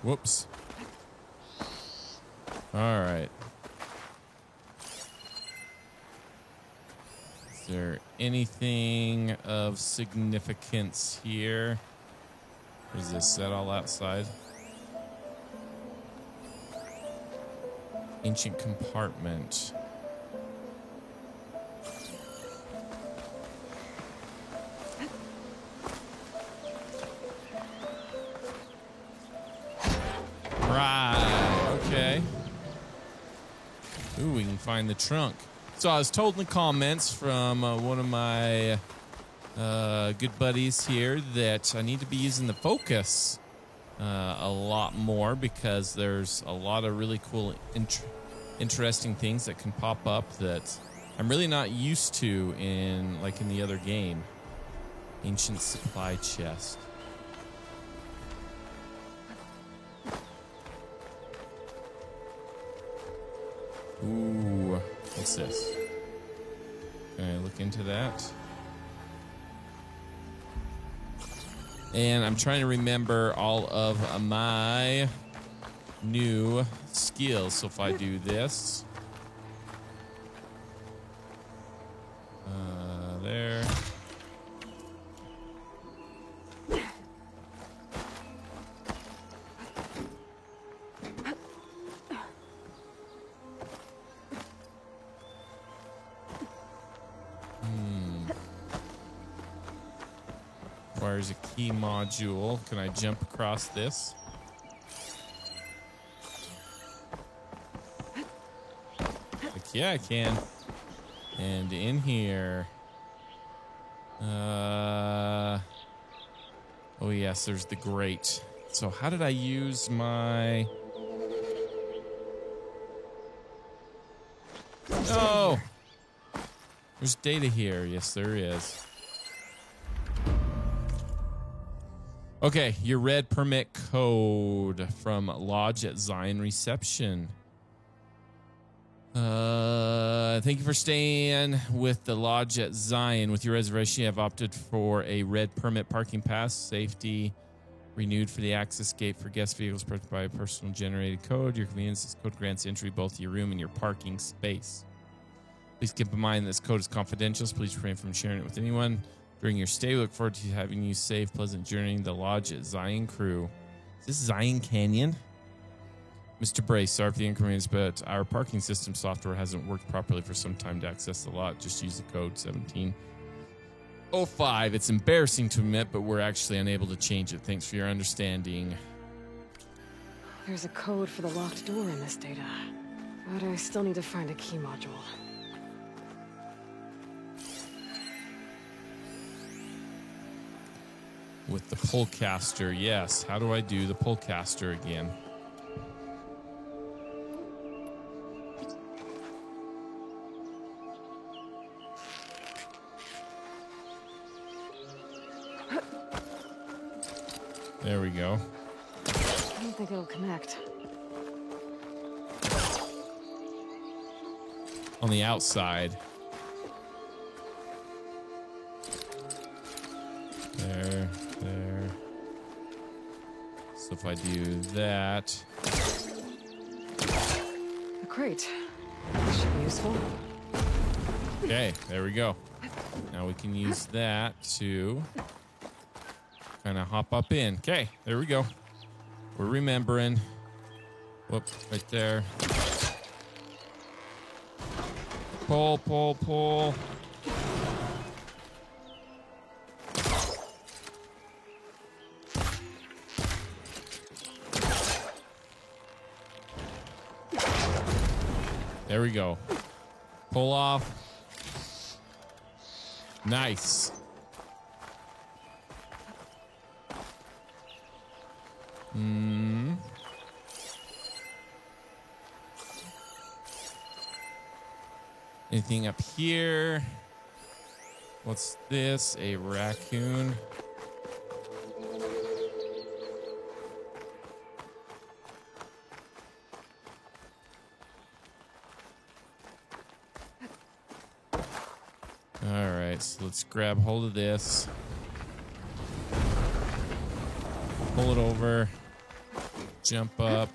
S1: Whoops. All right. Is there anything of significance here? Or is this set all outside? Ancient compartment. Right, okay. Ooh, we can find the trunk. So I was told in the comments from one of my good buddies here that I need to be using the focus a lot more because there's a lot of really cool, interesting things that can pop up that I'm really not used to in the other game. Ancient supply chest. Ooh, what's this? Can I look into that? And I'm trying to remember all of my new skills. So if I do this, there. Requires a key module. Can I jump across this? Like, yeah, I can. And in here. Oh yes, there's the grate. So how did I use my... Oh! There's data here. Yes, there is. Okay, your red permit code from Lodge at Zion Reception. Thank you for staying with the Lodge at Zion. With your reservation, you have opted for a red permit parking pass. Safety Renewed for the access gate for guest vehicles protected by a personal generated code. Your convenience, this code grants entry both to your room and your parking space. Please keep in mind this code is confidential, so please refrain from sharing it with anyone. During your stay, we look forward to having you safe, pleasant journey to the lodge at Zion Crew. Is this Zion Canyon? Mr. Brace, sorry for the inconvenience, but our parking system software hasn't worked properly for some time to access the lot. Just use the code 1705. It's embarrassing to admit, but we're actually unable to change it. Thanks for your understanding.
S4: There's a code for the locked door in this data, but I still need to find a key module.
S1: With the pullcaster, yes. How do I do the pullcaster again? There we go.
S4: I don't think it'll connect.
S1: On the outside. There. So if I do that.
S4: A crate. This should be useful.
S1: Okay, there we go. Now we can use that to kind of hop up in. Okay, there we go. We're remembering. Whoop, right there. Pull. There we go. Pull off. Nice. Anything up here? What's this? A raccoon. All right, so let's grab hold of this. Pull it over. Jump up.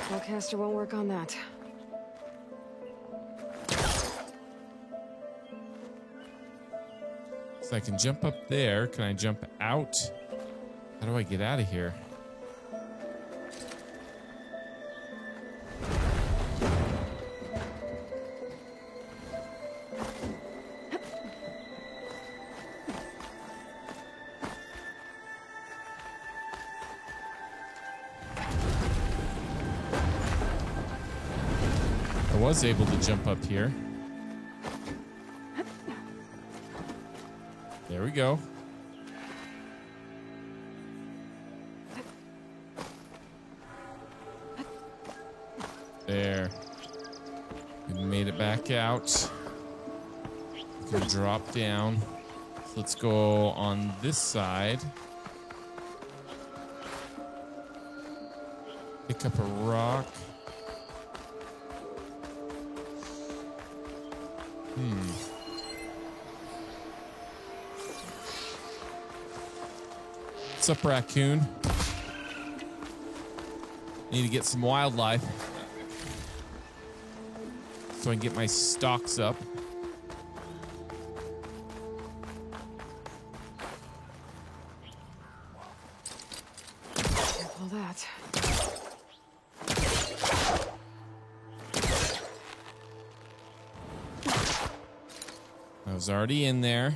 S4: Spellcaster won't work on that.
S1: So I can jump up there. Can I jump out? How do I get out of here? I was able to jump up here. There we go. There. We made it back out. We can drop down. So let's go on this side. Pick up a rock. What's up, raccoon? Need to get some wildlife so I can get my stocks up.
S4: All that.
S1: I was already in there.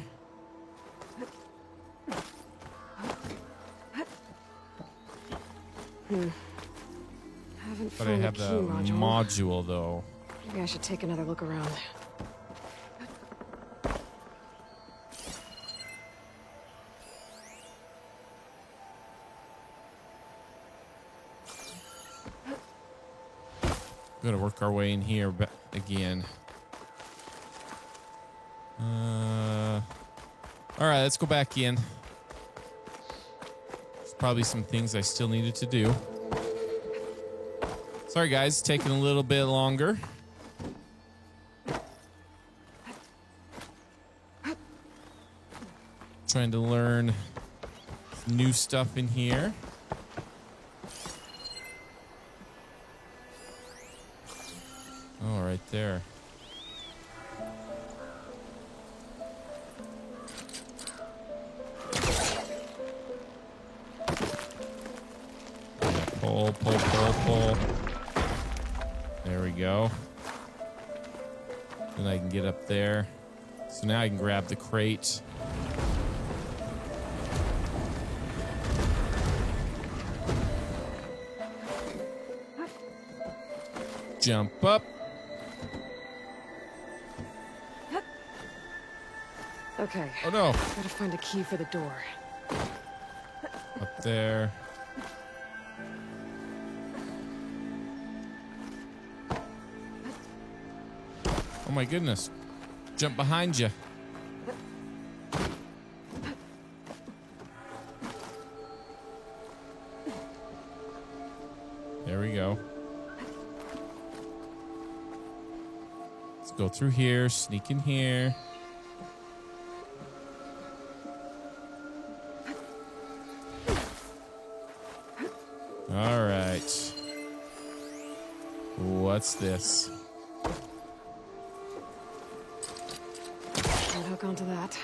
S4: Haven't
S1: But I
S4: found
S1: have
S4: the
S1: the
S4: key
S1: module though.
S4: Maybe I should take another look around.
S1: Gotta work our way in here again. All right, let's go back in. There's probably some things I still needed to do. Sorry guys, taking a little bit longer. Trying to learn new stuff in here. Oh, right there. Pull, pull, pull, pull. There we go. Then I can get up there. So now I can grab the crate. Jump up.
S4: Okay.
S1: Oh no.
S4: Gotta find a key for the door.
S1: Up there. Oh my goodness. Jump behind you. There we go. Let's go through here, sneak in here. All right. What's this?
S4: Can't hook onto that.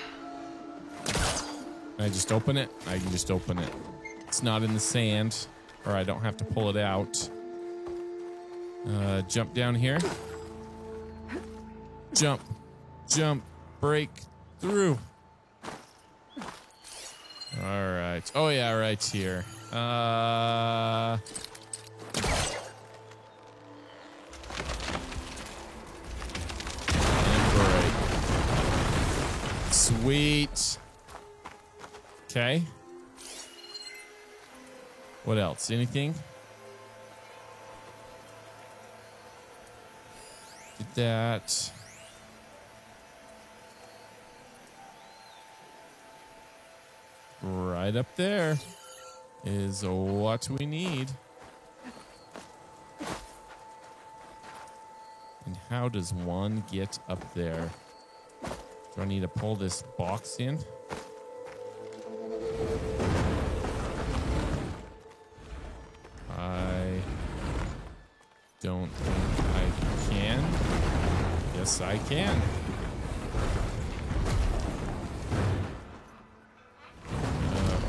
S1: Can I just open it? I can just open it. It's not in the sand, or I don't have to pull it out. Jump down here. Jump. Jump. Break through. All right. Oh, yeah, right here. And break. Sweet. Okay. What else? Anything? Did that. Right up there is what we need. And how does one get up there? Do I need to pull this box in? I don't think I can. Yes, I can.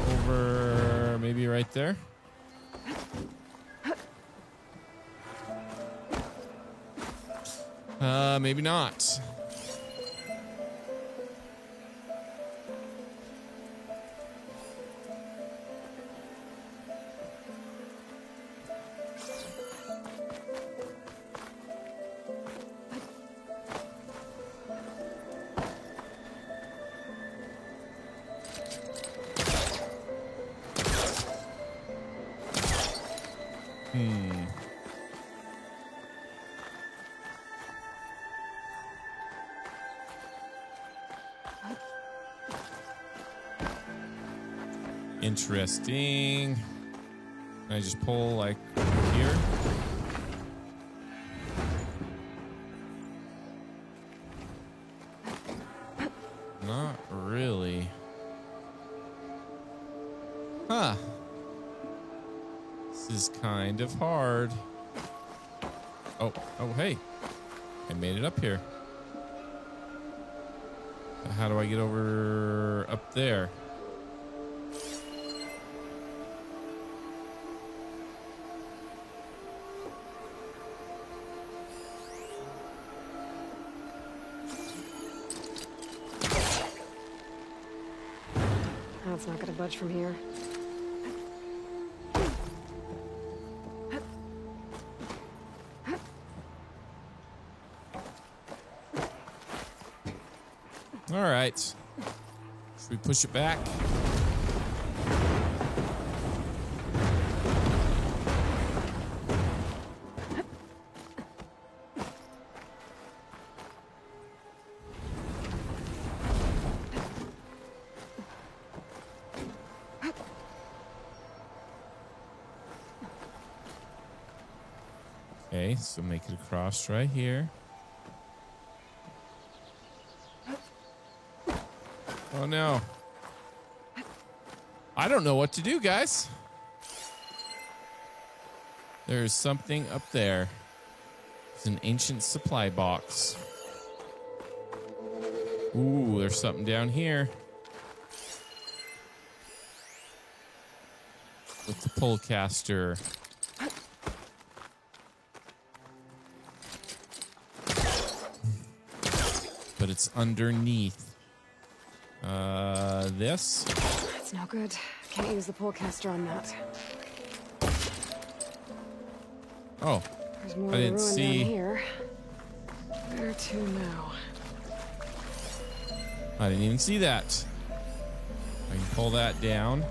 S1: Over maybe right there. Maybe not. Interesting. Can I just pull like here? Not really. Huh. This is kind of hard. Oh, hey. I made it up here. How do I get over up there?
S4: It's not gonna budge from here.
S1: All right. Should we push it back? Okay, so make it across right here. Oh no. I don't know what to do, guys. There's something up there. It's an ancient supply box. Ooh, there's something down here. With the pullcaster. But it's underneath. This?
S4: That's no good. Can't use the pullcaster on that.
S1: Oh,
S4: There's more
S1: I didn't
S4: ruin
S1: see.
S4: down here. Where to now?
S1: I didn't even see that. I can pull that down.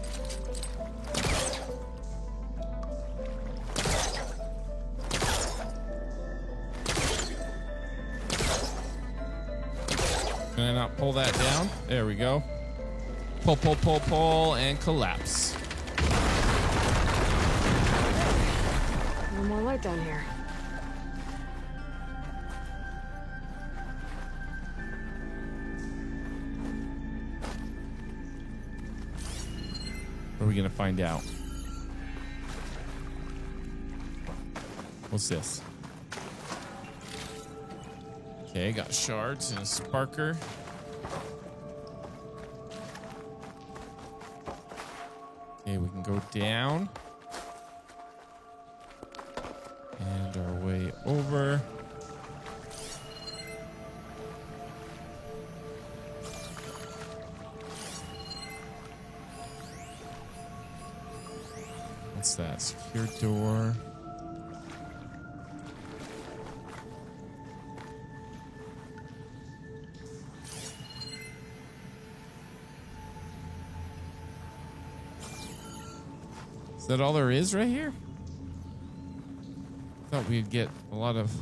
S1: Can I not pull that down? There we go. Pull, pull, pull, pull, and collapse.
S4: No more light down here.
S1: What are we gonna find out? What's this? Okay, got shards and a sparker. Okay, we can go down. And our way over. What's that? Secure door. Is that all there is right here? Thought we'd get a lot of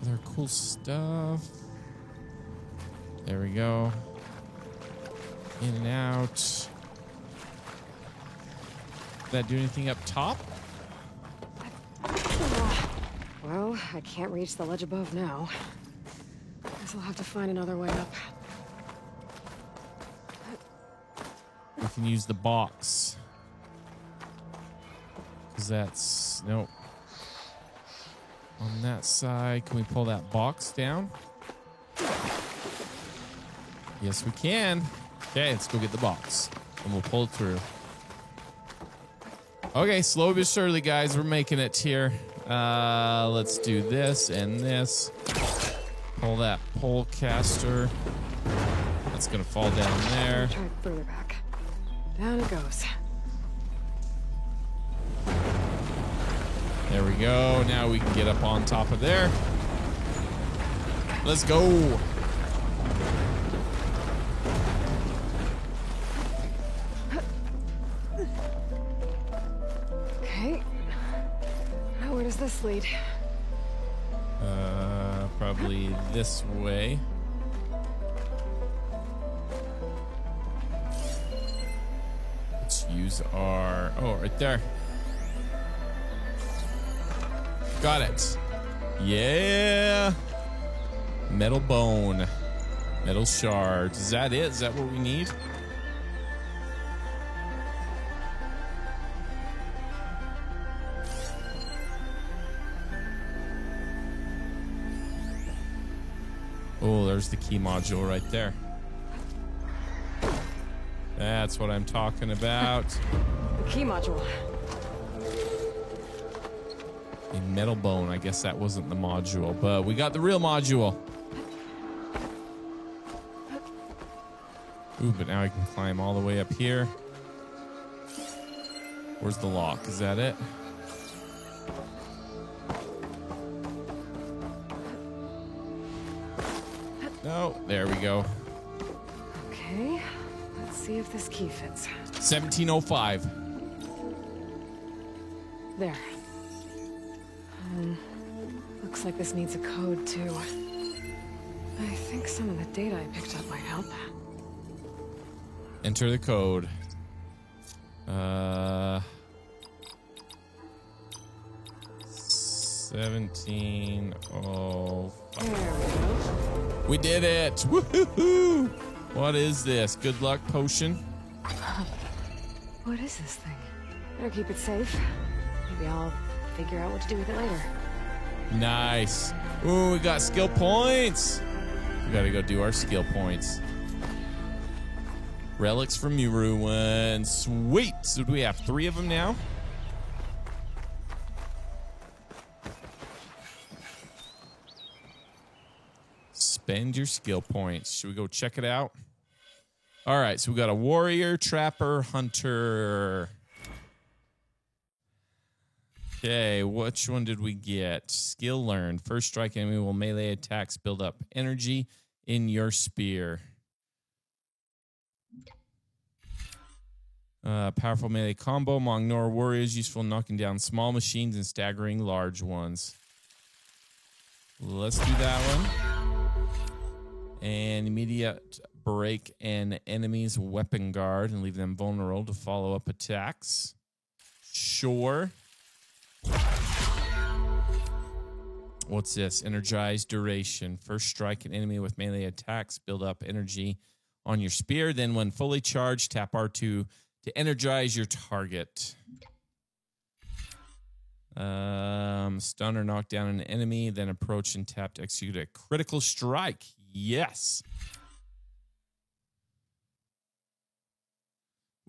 S1: other cool stuff. There we go. In and out. Did that do anything up top?
S4: Well, I can't reach the ledge above now. Guess I'll have to find another way up.
S1: We can use the box. Because that's... Nope. On that side, can we pull that box down? Yes, we can. Okay, let's go get the box. And we'll pull it through. Okay, slowly but surely, guys. We're making it here. Let's do this and this. Pull that pole caster. That's going to fall down there.
S4: Try further back. Down it goes.
S1: There we go. Now we can get up on top of there. Let's go.
S4: Okay. Now where does this lead?
S1: Probably this way. Let's use our... Oh, right there. Got it. Yeah. Metal bone. Metal shards. Is that it? Is that what we need? Oh, there's the key module right there. That's what I'm talking about.
S4: The key module.
S1: A metal bone. I guess that wasn't the module, but we got the real module. Ooh, but now I can climb all the way up here. Where's the lock? Is that it? No, there we go.
S4: Okay, let's see if this key fits.
S1: 1705.
S4: There. Looks like this needs a code too. I think some of the data I picked up might help.
S1: Enter the code. 1705. We did it! Woohoo! What is this? Good luck potion?
S4: What is this thing? Better keep it safe. Maybe I'll figure out what to do with it later.
S1: Nice. Ooh, we got skill points. We gotta go do our skill points. Relics from Ruin. Sweet. So do we have 3 of them now? Spend your skill points. Should we go check it out? All right, so we got a warrior, trapper, hunter. Okay, which one did we get? Skill learned. First strike enemy will melee attacks build up energy in your spear. Powerful melee combo among Nora warriors, useful in knocking down small machines and staggering large ones. Let's do that one. And immediate break an enemy's weapon guard and leave them vulnerable to follow-up attacks. Sure. What's this? Energized duration. First strike an enemy with melee attacks. Build up energy on your spear. Then when fully charged, tap R2 to energize your target. Stun or knock down an enemy. Then approach and tap to execute a critical strike. Yes.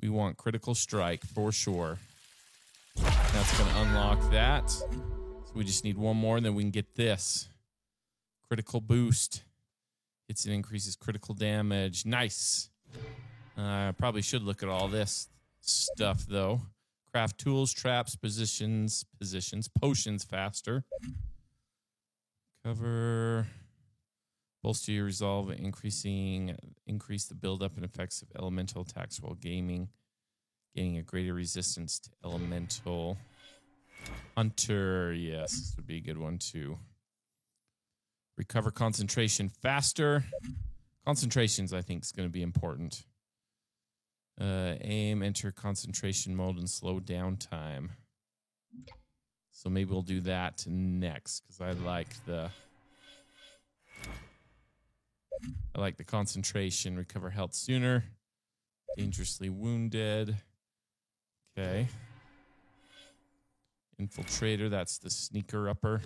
S1: We want critical strike for sure. That's going to unlock that. So we just need one more, and then we can get this. Critical boost. Hits and increases critical damage. Nice. I probably should look at all this stuff, though. Craft tools, traps, positions, potions faster. Cover. Bolster your resolve, increase the buildup and effects of elemental attacks while gaining a greater resistance to elemental. Hunter, yes, this would be a good one too. Recover concentration faster. Concentrations, I think, is going to be important. Aim, enter concentration mode, and slow down time. So maybe we'll do that next because I like the concentration. Recover health sooner. Dangerously wounded. Okay. Infiltrator, that's the sneaker upper.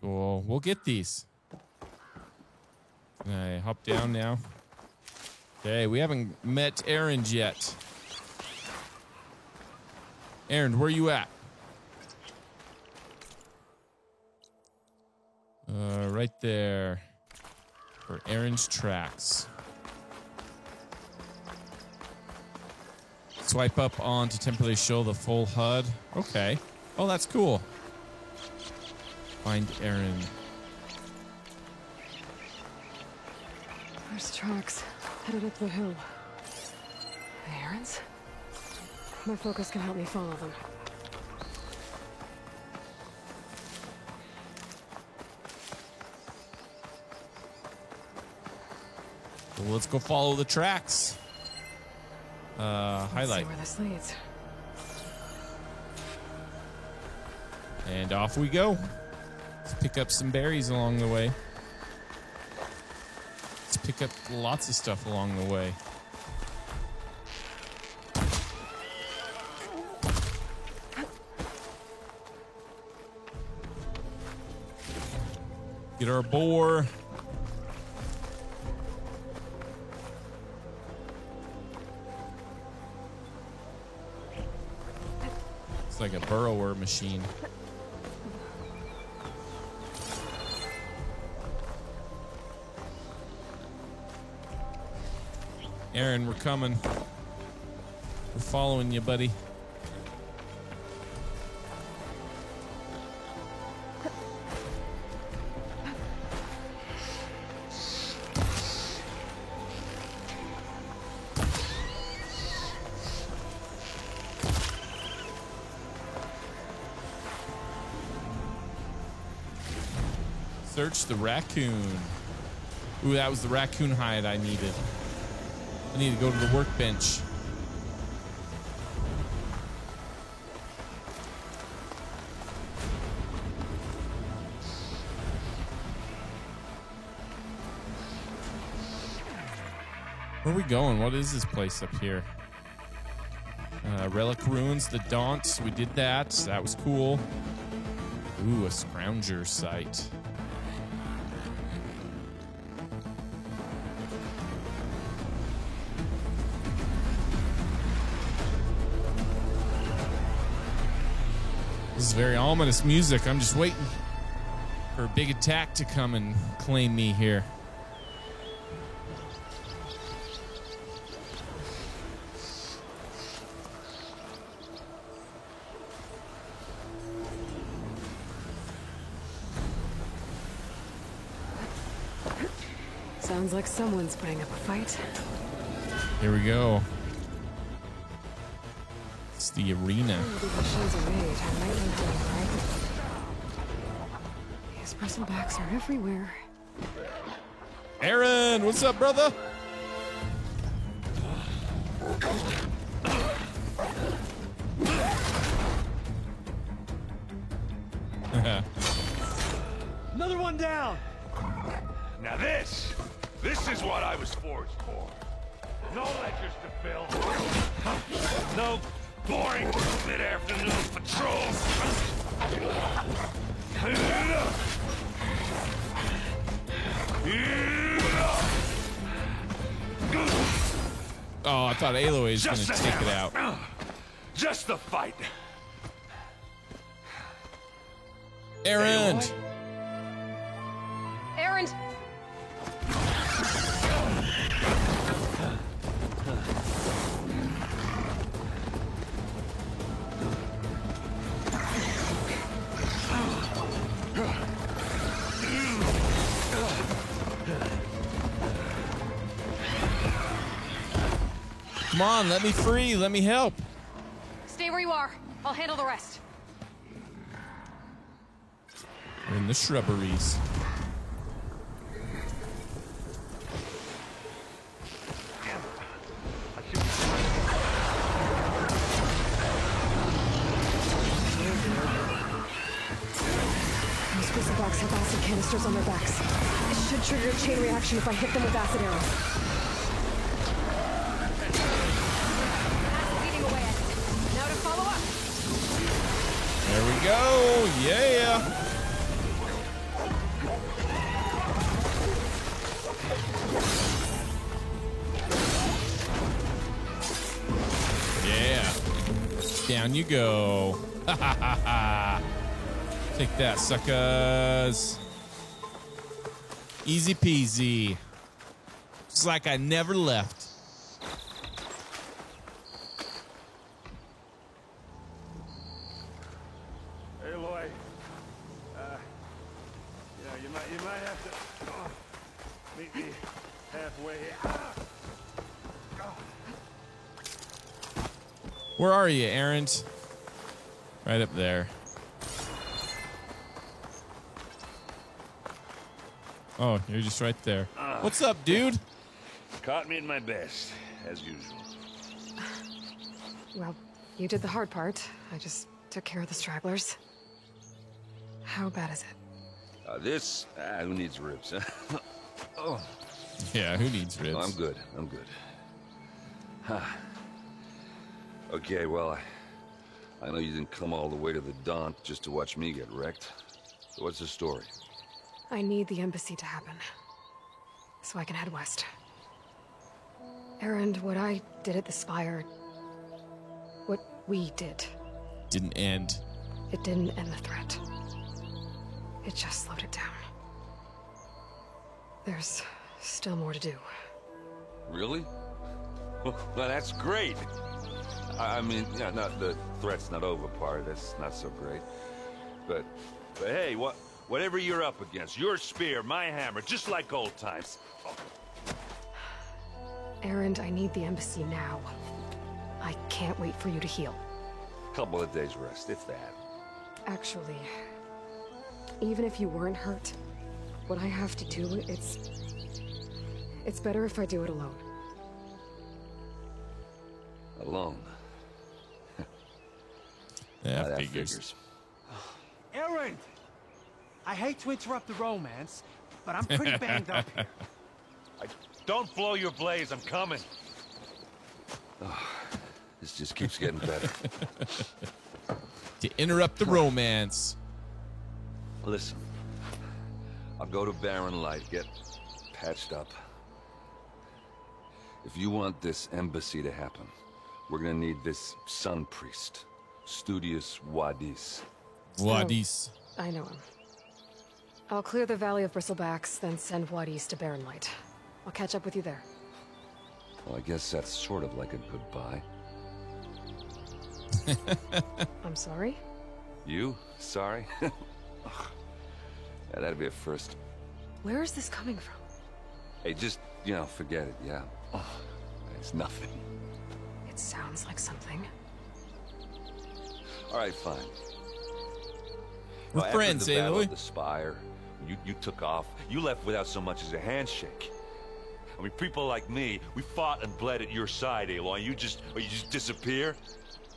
S1: So we'll get these. Can I hop down now? Okay, we haven't met Aaron yet. Aaron, where you at? Right there. For Aaron's tracks. Swipe up on to temporarily show the full HUD. Okay. Oh, that's cool. Find Aaron.
S4: There's tracks headed up the hill. The errands? My focus can help me follow them.
S1: Well, let's go follow the tracks. Highlight.
S4: Let's see where this leads.
S1: And off we go. Let's pick up some berries along the way. Let's pick up lots of stuff along the way. Get our boar. It's like a burrower machine. Aaron, we're coming. We're following you, buddy. Search the raccoon. Ooh, that was the raccoon hide I needed. I need to go to the workbench. Where are we going? What is this place up here? Relic Ruins, the Daunt. We did that. That was cool. Ooh, a Scrounger site. This is very ominous music. I'm just waiting for a big attack to come and claim me here.
S4: Sounds like someone's putting up a fight.
S1: Here we go. It's the arena.
S4: The machines are made. I might need them, right? These bristlebacks are everywhere.
S1: Aaron, what's up, brother?
S11: Another one down. Now this is what I was forged for. No ledgers to fill. No boring mid-afternoon patrols.
S1: Oh, I thought Aloy was going to take it out.
S11: Just the fight.
S1: Aaron!
S4: Aaron!
S1: Come on, let me free. Let me help.
S2: Stay where you are. I'll handle the rest.
S1: We're in the shrubberies.
S4: Those bristlebacks have acid canisters on their backs. It should trigger a chain reaction if I hit them with acid arrows.
S1: There we go. Yeah. Yeah. Down you go. Ha ha ha ha. Take that, suckers. Easy peasy. Just like I never left.
S11: You might have to meet me halfway.
S1: Where are you, Aaron? Right up there. Oh, you're just right there. What's up, dude?
S11: Caught me in my best, as usual.
S4: Well, you did the hard part. I just took care of the stragglers. How bad is it?
S15: Who needs ribs? Oh.
S1: Yeah, who needs ribs?
S15: Oh, I'm good. Okay, well, I know you didn't come all the way to the Daunt just to watch me get wrecked. So what's the story?
S4: I need the embassy to happen, so I can head west. Aaron, what I did at the Spire, what we did,
S1: didn't end.
S4: It didn't end the threat. It just slowed it down. There's still more to do.
S15: Really? Well, that's great. I mean, yeah, the threat's not over part. That's not so great. But hey, whatever you're up against, your spear, my hammer, just like old times. Oh.
S4: Aaron, I need the embassy now. I can't wait for you to heal.
S15: Couple of days rest, if that.
S4: Actually, even if you weren't hurt, what I have to do, it's better if I do it alone.
S15: Alone?
S1: That figures.
S12: Aaron! I hate to interrupt the romance, but I'm pretty banged up here.
S11: Don't blow your blaze, I'm coming.
S15: Oh, This just keeps getting better.
S1: To interrupt the romance.
S15: Listen, I'll go to Barren Light, get patched up. If you want this embassy to happen, we're gonna need this Sun Priest, Studius Wadis.
S1: Wadis.
S4: Oh, I know him. I'll clear the Valley of Bristlebacks, then send Wadis to Barren Light. I'll catch up with you there.
S15: Well, I guess that's sort of like a goodbye.
S4: I'm sorry?
S15: You? Sorry? Ugh. Yeah, that'd be a first.
S4: Where is this coming from?
S15: Hey, just, forget it, yeah. Oh, it's nothing.
S4: It sounds like something.
S15: All right, fine.
S1: We're
S15: Well,
S1: friends,
S15: after the Battle
S1: Aloy.
S15: of the Spire, you took off. You left without so much as a handshake. I mean, people like me, we fought and bled at your side, Aloy. You just disappear?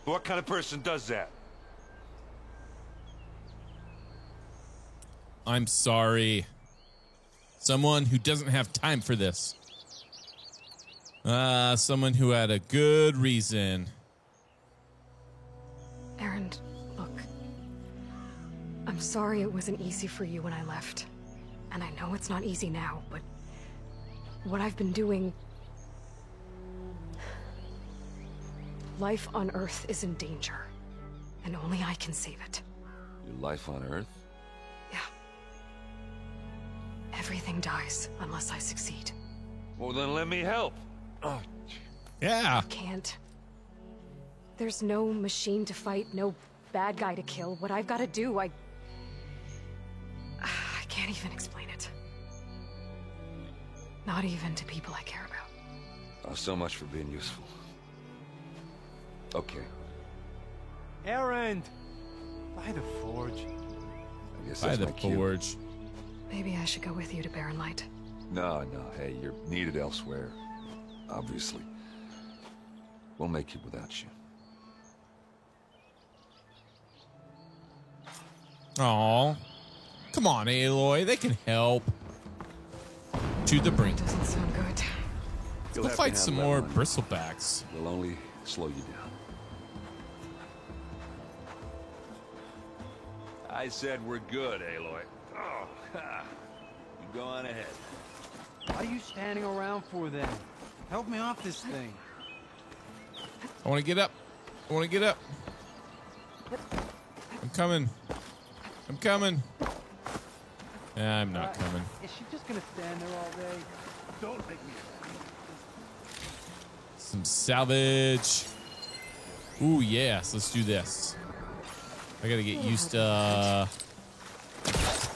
S15: What kind of person does that?
S1: I'm sorry. Someone who doesn't have time for this. Someone who had a good reason.
S4: Erend, look. I'm sorry it wasn't easy for you when I left. And I know it's not easy now, but what I've been doing... Life on Earth is in danger, and only I can save it.
S15: Your life on Earth?
S4: Yeah. Everything dies unless I succeed.
S15: Well, then let me help. Oh,
S1: yeah.
S4: I can't. There's no machine to fight, no bad guy to kill. What I've got to do, I can't even explain it. Not even to people I care about.
S15: Oh, so much for being useful. Okay.
S12: Erend! By the forge.
S15: I guess
S1: By
S15: that's
S1: the
S15: my cue.
S1: forge.
S4: Maybe I should go with you to Barren Light.
S15: No, hey, you're needed elsewhere. Obviously. We'll make it without you.
S1: Aw. Come on, Aloy. They can help. To the brink.
S4: Doesn't sound good.
S1: Let's
S15: You'll
S1: go
S15: have to
S1: fight
S15: handle
S1: some
S15: that
S1: more
S15: one.
S1: bristlebacks.
S15: We'll only slow you down. I said we're good, Aloy. Oh, ha. You go on ahead.
S12: What are you standing around for then? Help me off this thing.
S1: I want to get up. I want to get up. I'm coming. I'm coming. I'm not coming.
S12: Is she just gonna stand there all day? Don't make me.
S1: Some salvage. Ooh, yes. Let's do this. I gotta get used to... Is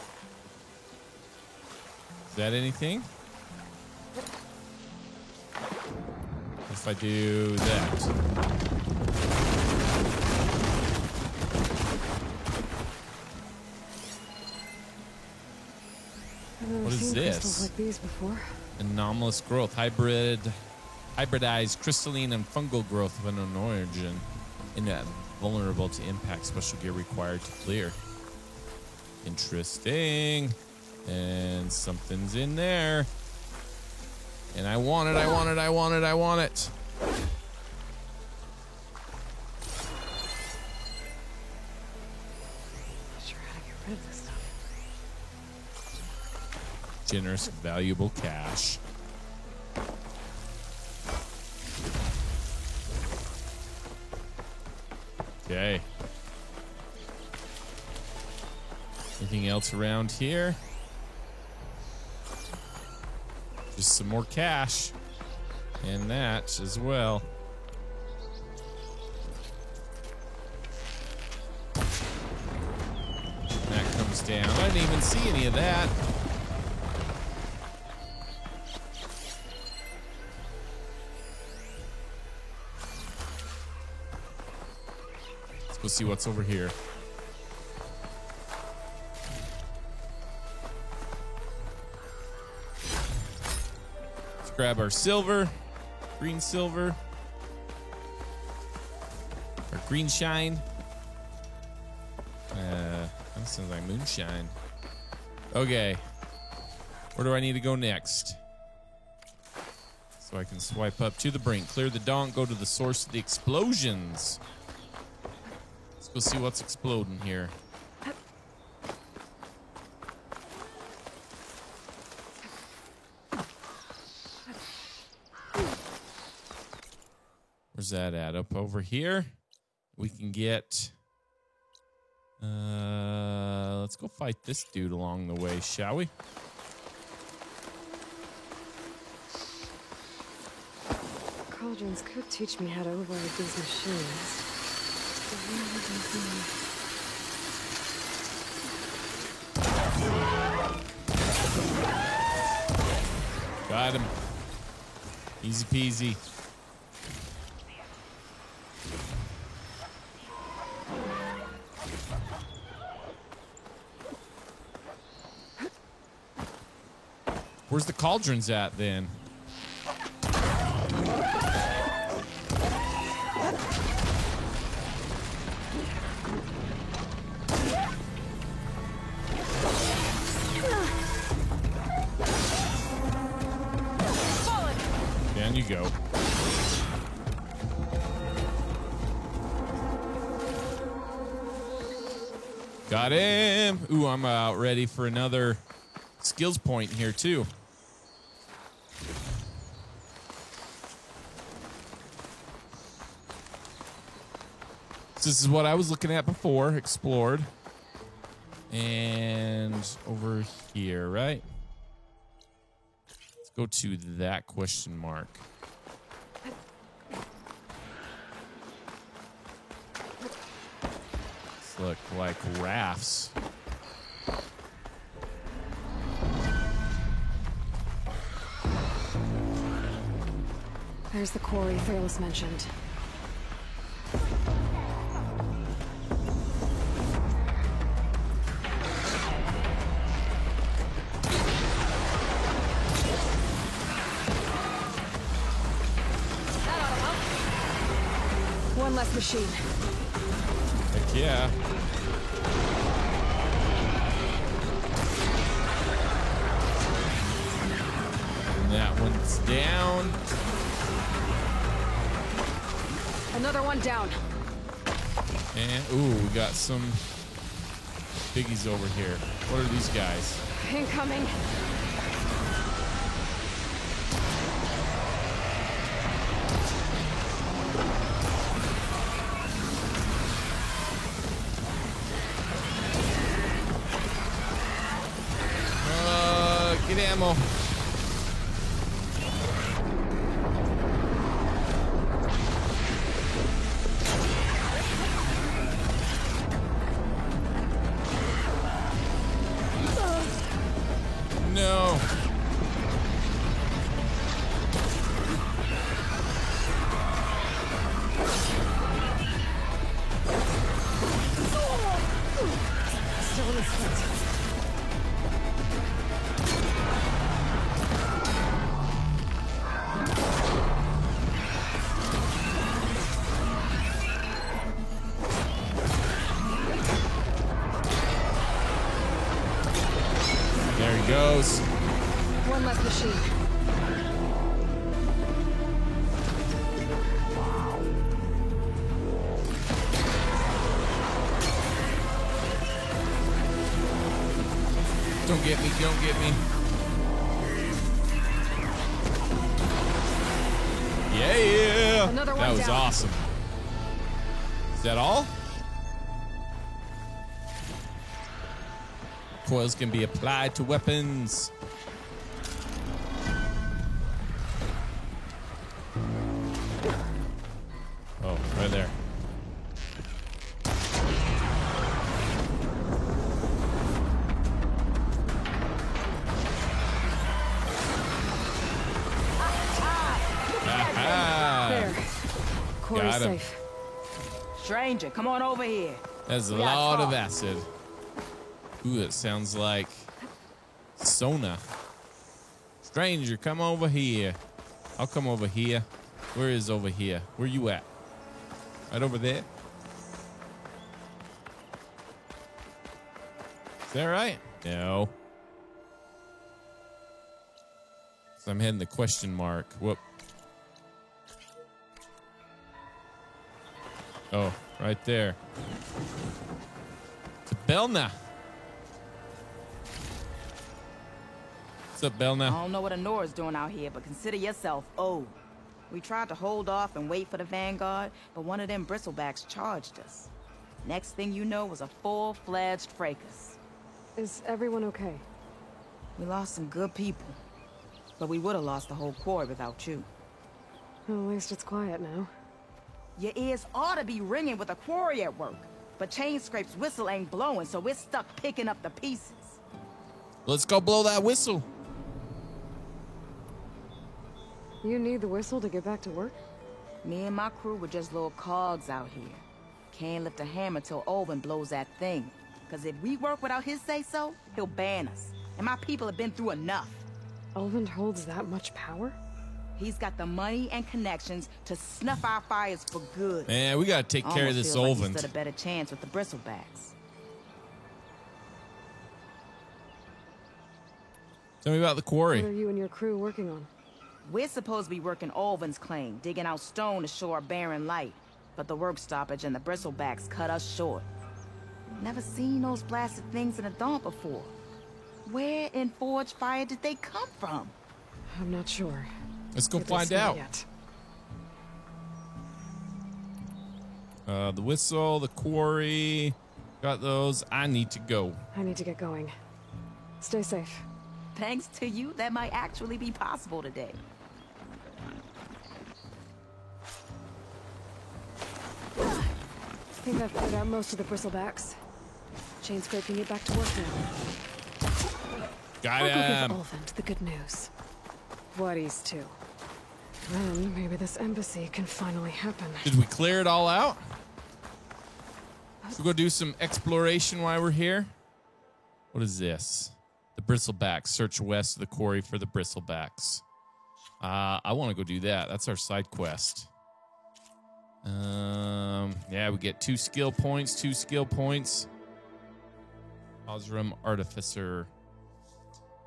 S1: that anything? If I do that.
S4: I've never
S1: What is
S4: seen
S1: this?
S4: crystals like these before.
S1: Anomalous growth. Hybridized crystalline and fungal growth of unknown origin. Vulnerable to impact. Special gear required to clear. Interesting. And something's in there. And I want it, I want it, I want it, I want it.
S4: Sure how to get rid of this stuff.
S1: Generous, valuable cash. Okay. Anything else around here? Just some more cash. And that as well. That comes down. I didn't even see any of that. Let's go see what's over here. Let's grab our silver, green silver, our green shine. That sounds like moonshine. Okay. Where do I need to go next? So So I can swipe up to the brink, clear the donk, go to the source of the explosions. Let's go see what's exploding here. Where's that at? Up over here? We can get... let's go fight this dude along the way, shall we?
S4: Cauldrons could teach me how to override these machines.
S1: Got him. Easy peasy. Where's the cauldrons at then? Down you go. Got him. Ooh, I'm about ready for another skills point here too. This is what I was looking at before, explored. And over here, right? Let's go to that question mark. These look like rafts.
S4: There's the quarry Thalos mentioned. One less machine.
S1: Heck yeah. And that one's down.
S4: Another one down.
S1: And, ooh, we got some biggies over here. What are these guys?
S4: Incoming.
S1: Get ammo. No.
S4: Still in the sprint.
S1: There he goes.
S4: One less machine.
S1: Don't get me, don't get me. Yeah!
S4: Another one
S1: that was
S4: down.
S1: awesome. Is that all? Coils can be applied to weapons. Oh, right there. Aha!
S4: There. Quarry's
S1: Got him.
S4: safe.
S16: Stranger, come on over here.
S1: That's a
S16: We gotta
S1: lot of
S16: talk.
S1: acid. Ooh, it sounds like Sona. Stranger, come over here. I'll come over here. Where is over here? Where you at? Right over there? Is that right? No. So I'm hitting the question mark. Whoop. Oh, right there. To Belna. What's up, Belna?
S16: I don't know what Honora's doing out here, but consider yourself owed. We tried to hold off and wait for the Vanguard, but one of them bristlebacks charged us. Next thing you know was a full-fledged fracas.
S4: Is everyone okay?
S16: We lost some good people, but we would have lost the whole quarry without you.
S4: Well, at least it's quiet now.
S16: Your ears ought to be ringing with a quarry at work, but Chainscrape's whistle ain't blowing, so we're stuck picking up the pieces.
S1: Let's go blow that whistle.
S4: You need the whistle to get back to work?
S16: Me and my crew were just little cogs out here. Can't lift a hammer till Olvin blows that thing. Cause if we work without his say-so, he'll ban us. And my people have been through enough.
S4: Olvin holds that much power?
S16: He's got the money and connections to snuff our fires for good.
S1: Man, we gotta take care of this
S16: Almost feels like he
S1: Olvin.
S16: stood a better chance with the bristlebacks.
S1: Tell me about the quarry.
S4: What are you and your crew working on?
S16: We're supposed to be working Olvin's claim, digging out stone to shore barren light. But the work stoppage and the bristlebacks cut us short. Never seen those blasted things in a dump before. Where in Forge Fire did they come from?
S4: I'm not sure.
S1: Let's go
S4: If they
S1: find
S4: smell
S1: out.
S4: yet.
S1: The whistle, the quarry. Got those. I need to go.
S4: I need to get going. Stay safe.
S16: Thanks to you, that might actually be possible today.
S4: I think I've put out most of the bristlebacks. Chainscrape can get back to work now.
S1: Got
S4: I'll
S1: him.
S4: go give Olvin the good news. Whatties too. Then maybe this embassy can finally happen.
S1: Did we clear it all out? Should we go do some exploration while we're here? What is this? The bristlebacks. Search west of the quarry for the bristlebacks. I want to go do that. That's our side quest. Yeah, we get 2 skill points. 2 skill points. Osram Artificer.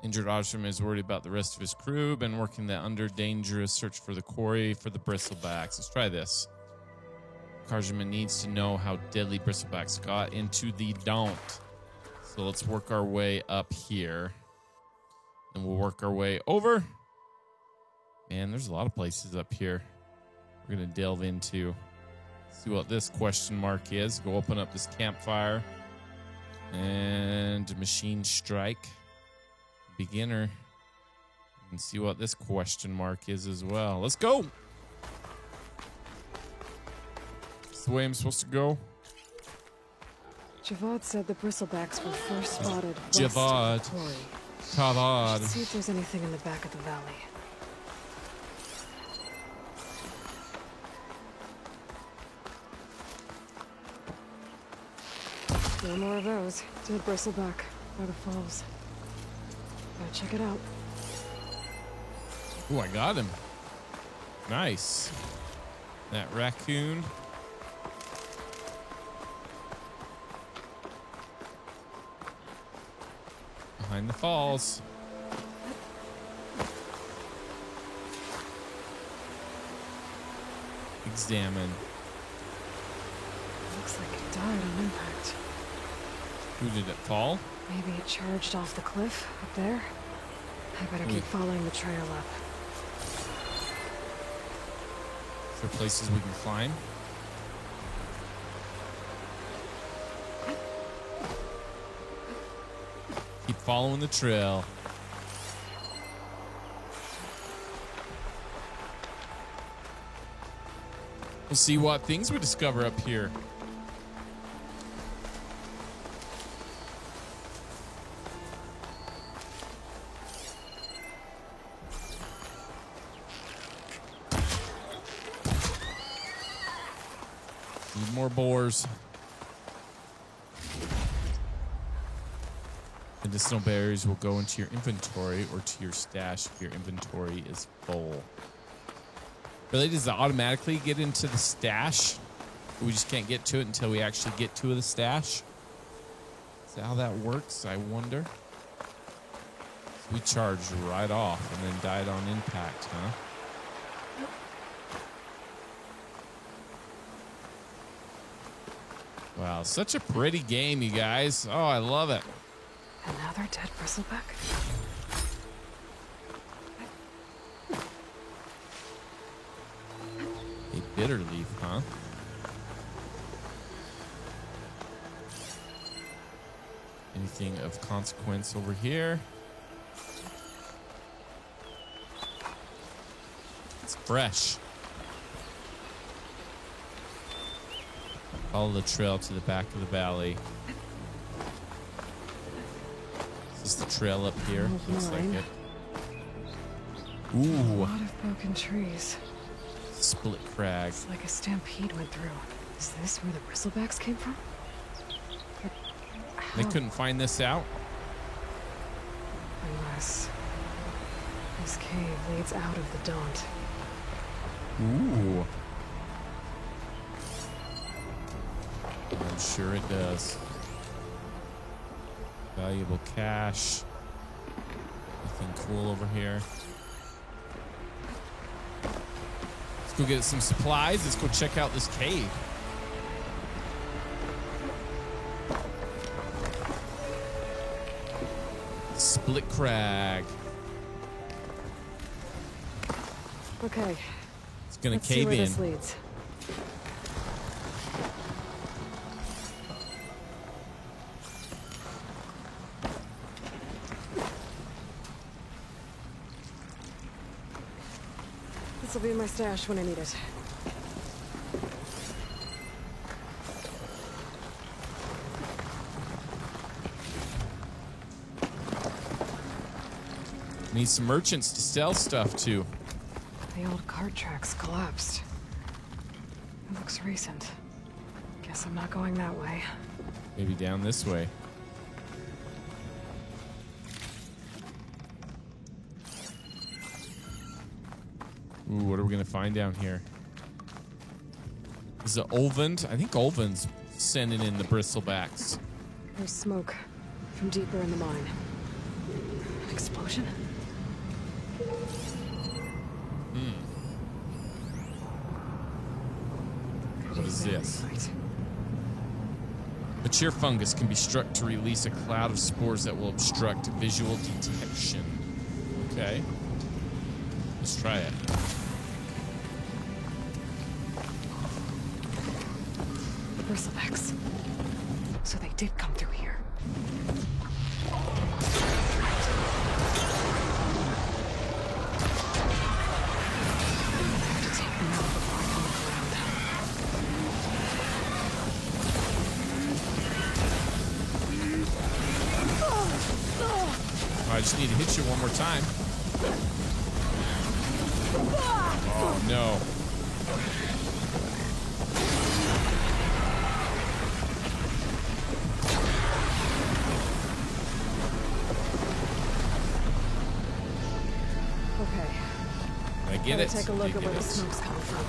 S1: Injured Osram is worried about the rest of his crew. Been working the under dangerous search for the quarry for the bristlebacks. Let's try this. Karjaman needs to know how deadly bristlebacks got into the Daunt. So let's work our way up here. And we'll work our way over. Man, there's a lot of places up here we're going to delve into. See what this question mark is. Go open up this campfire. And machine strike. Beginner. And see what this question mark is as well. Let's go. Is the way I'm supposed to go?
S4: Javad said the bristlebacks were first spotted west
S1: Javad.
S4: of the quarry.
S1: Javad.
S4: Should see if there's anything in the back of the valley. No more of those. Dead bristleback by the falls. Gotta check it out.
S1: Ooh, I got him. Nice. That raccoon. Behind the falls. Examine.
S4: Looks like it died on impact.
S1: Who did it fall?
S4: Maybe it charged off the cliff up there. I better keep following the trail up.
S1: Is there places we can climb? Keep following the trail. We'll see what things we discover up here. Need more boars. Medicinal berries will go into your inventory or to your stash if your inventory is full. Really, does it automatically get into the stash? We just can't get to it until we actually get to the stash? Is that how that works? I wonder. So we charged right off and then died on impact, huh? Wow, such a pretty game, you guys. Oh, I love it.
S4: Another dead bristleback?
S1: A bitter leaf, huh? Anything of consequence over here? It's fresh. Follow the trail to the back of the valley. Is this the trail up here? Looks like it. Ooh.
S4: A lot of broken trees.
S1: Split crag.
S4: It's like a stampede went through. Is this where the bristlebacks came from?
S1: They couldn't find this out?
S4: Unless this cave leads out of the Daunt.
S1: Ooh. I'm sure it does. Valuable cash. Anything cool over here? Let's go get some supplies. Let's go check out this cave. Split crag.
S4: Okay.
S1: It's gonna
S4: Let's
S1: cave
S4: see where
S1: in.
S4: This leads. This will be in my stash when I need it.
S1: Need some merchants to sell stuff to.
S4: The old cart tracks collapsed. It looks recent. Guess I'm not going that way.
S1: Maybe down this way. Ooh, what are we gonna find down here? Is it Olvend? I think Olvend's sending in the bristlebacks.
S4: There's smoke from deeper in the mine. An explosion?
S1: What is this? Mature fungus can be struck to release a cloud of spores that will obstruct visual detection. Okay. Let's try it.
S4: The bristlebacks. So they did come through here.
S1: I just need to hit you one more time. Oh no.
S4: Okay.
S1: I get it.
S4: Take a look
S1: You
S4: at where
S1: get
S4: the
S1: it.
S4: smoke's coming from.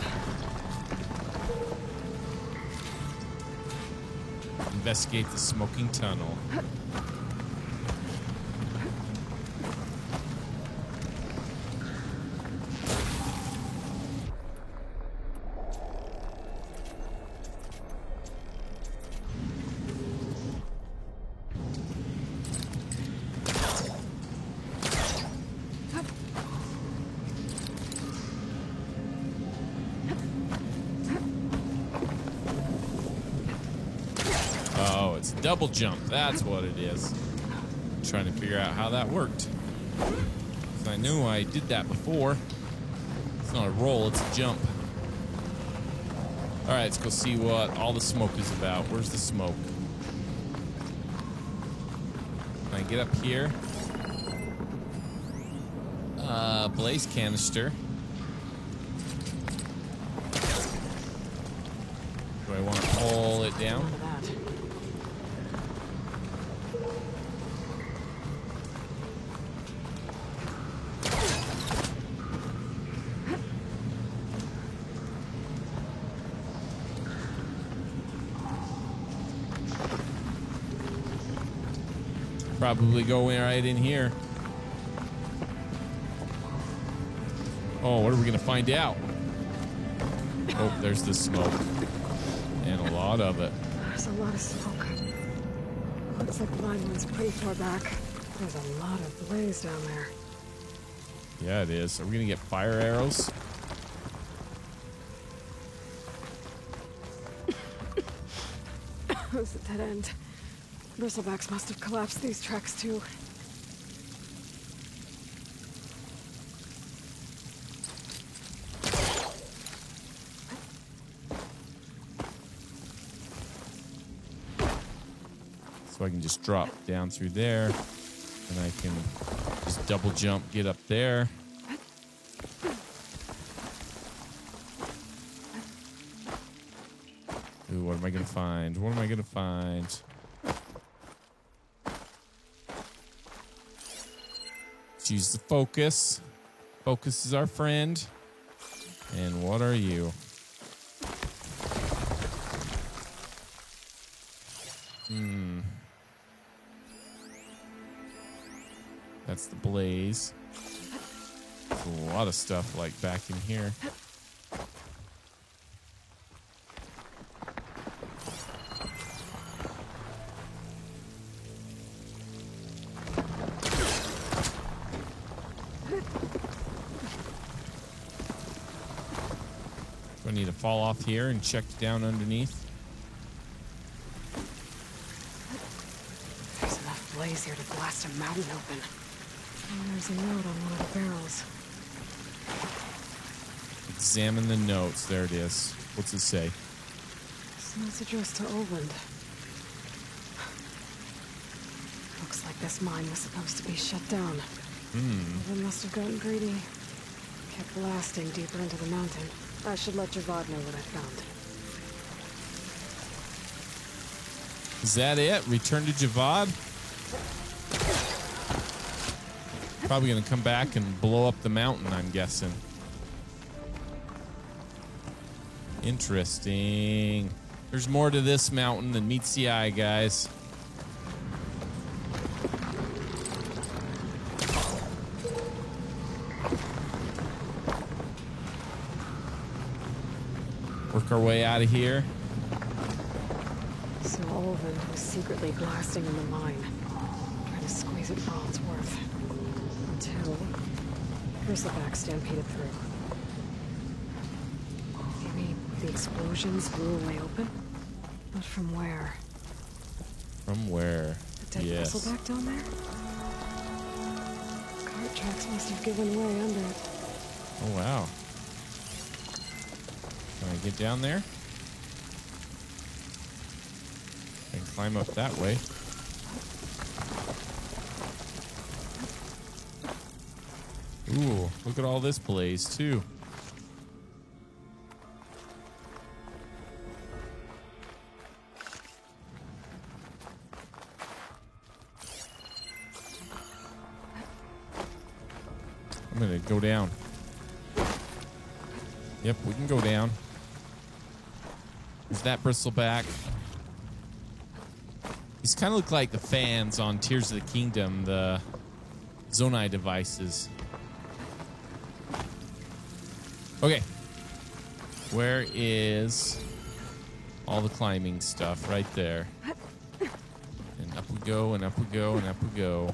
S1: Investigate the smoking tunnel. Oh, it's double jump. That's what it is. I'm trying to figure out how that worked. 'Cause I knew I did that before. It's not a roll, it's a jump. All right, let's go see what all the smoke is about. Where's the smoke? Can I get up here? Blaze canister. Do I want to pull it down? Probably go right in here. Oh, what are we gonna find out? Oh, there's the smoke. And a lot of it.
S4: There's a lot of smoke. Looks like the mine one's pretty far back. There's a lot of blaze down there.
S1: Yeah, it is. Are we gonna get fire arrows?
S4: It's a dead end. Bristlebacks must have collapsed these tracks too.
S1: So I can just drop down through there, and I can just double jump, get up there. Ooh, what am I gonna find? What am I gonna find? Let's use the focus. Focus is our friend. And what are you? That's the blaze. There's a lot of stuff like back in here. Do I need to fall off here and check down underneath?
S4: There's enough blaze here to blast a mountain open. And there's a note on one of the barrels.
S1: Examine the notes. There it is. What's it say?
S4: This note's addressed to Olvend. Looks like this mine was supposed to be shut down. Olvend must have gotten greedy. Kept blasting deeper into the mountain. I should let Javad know what I found.
S1: Is that it? Return to Javad? Probably gonna come back and blow up the mountain, I'm guessing. Interesting. There's more to this mountain than meets the eye, guys. Work our way out of here.
S4: So Olvend was secretly blasting in the mine, trying to squeeze it for all it's worth. Until Bristleback stampeded through. Maybe the explosions blew a way open? But from where?
S1: From where?
S4: The dead Bristleback down there? Cart tracks must have given way under it.
S1: Oh, wow. Can I get down there? I can climb up that way. Ooh, look at all this blaze, too. I'm gonna go down. Yep, we can go down. There's that Bristleback. These kind of look like the fans on Tears of the Kingdom, the Zonai devices. Okay. Where is all the climbing stuff? Right there. And up we go, and up we go, and up we go.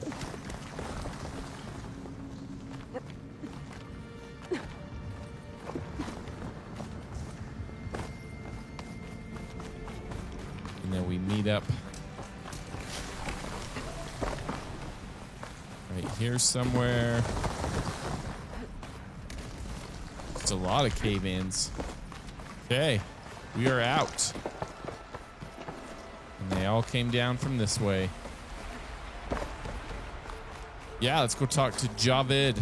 S1: And then we meet up right here somewhere. It's a lot of cave-ins. Okay, we are out. And they all came down from this way. Yeah, let's go talk to Javid.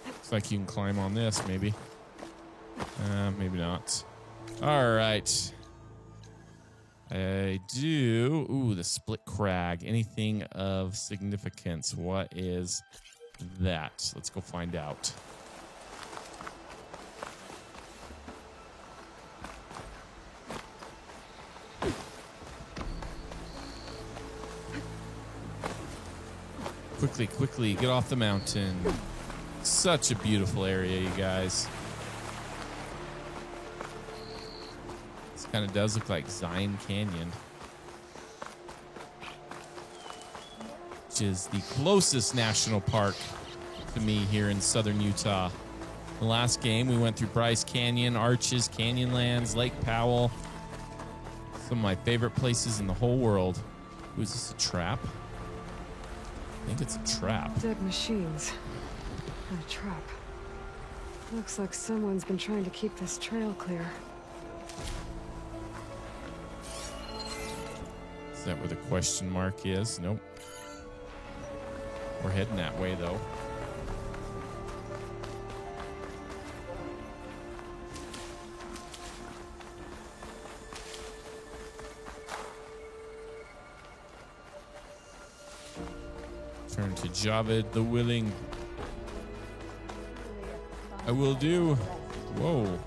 S1: Looks like you can climb on this, maybe. Maybe not. All right. I do. Ooh, the split crag. Anything of significance? What is that? Let's go find out. Quickly, quickly, get off the mountain. Such a beautiful area, you guys. This kind of does look like Zion Canyon, which is the closest national park to me here in southern Utah. The last game, we went through Bryce Canyon, Arches, Canyonlands, Lake Powell. Some of my favorite places in the whole world. Ooh, is this a trap? I think it's a trap.
S4: Dead machines. Not a trap. Looks like someone's been trying to keep this trail clear.
S1: Is that where the question mark is? Nope. We're heading that way, though. Turn to Javed the Willing. I will do. Whoa.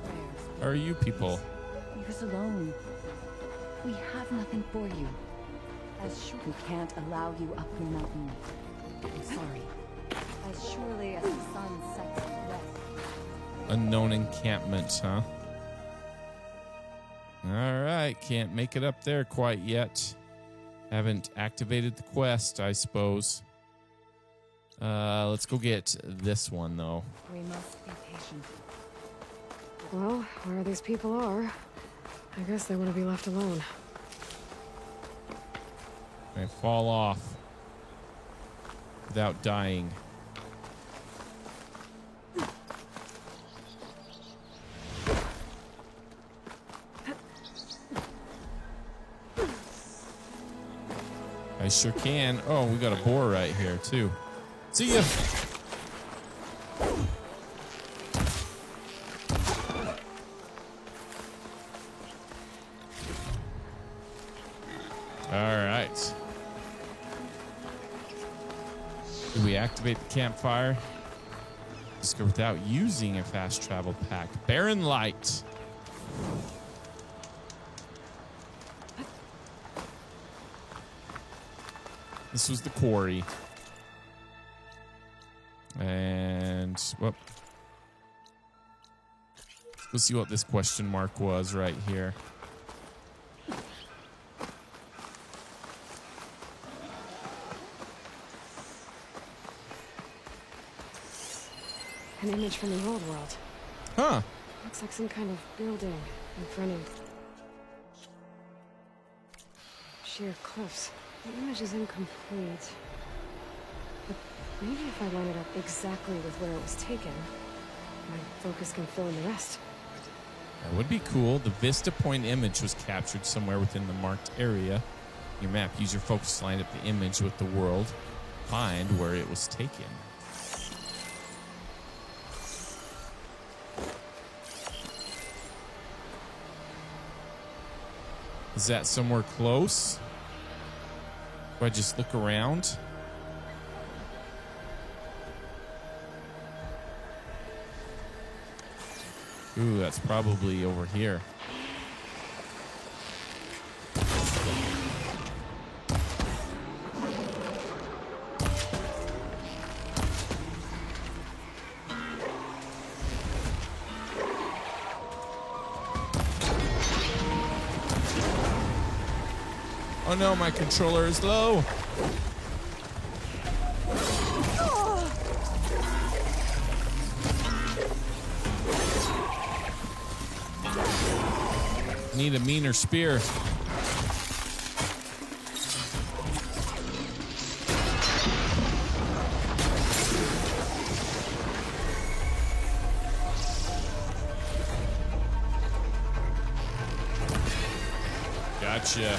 S1: How are you people?
S17: Leave us alone. We have nothing for you. As sure we can't allow you up the mountain. I'm sorry. As surely as the sun sets west.
S1: Unknown encampment, huh? All right. Can't make it up there quite yet. Haven't activated the quest, I suppose. Let's go get this one, though.
S17: We must be patient.
S4: Well, where these people are, I guess they want to be left alone.
S1: I fall off without dying. I sure can. Oh, we got a boar right here, too. See ya. All right. Do we activate the campfire? Discover without using a fast travel pack. Barren Light. This was the quarry. And whoop. Let's see what this question mark was right here.
S4: An image from the old world.
S1: Huh.
S4: Looks like some kind of building in front of sheer cliffs. The image is incomplete. But maybe if I line it up exactly with where it was taken, my focus can fill in the rest.
S1: That would be cool. The Vista Point image was captured somewhere within the marked area. Your map, use your focus to line up the image with the world. Find where it was taken. Is that somewhere close? Do I just look around? Ooh, that's probably over here. Oh no, my controller is low. Need a meaner spear. Gotcha.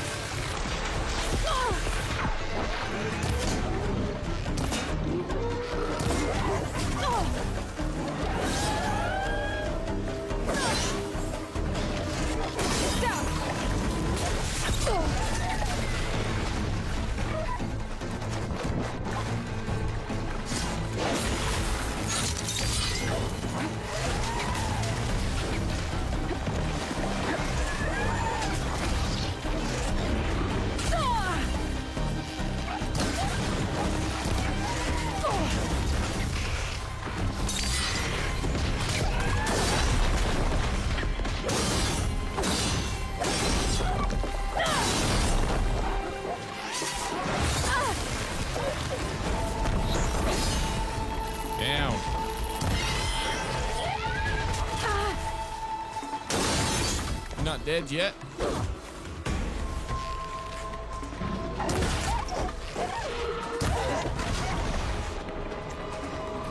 S1: not dead yet.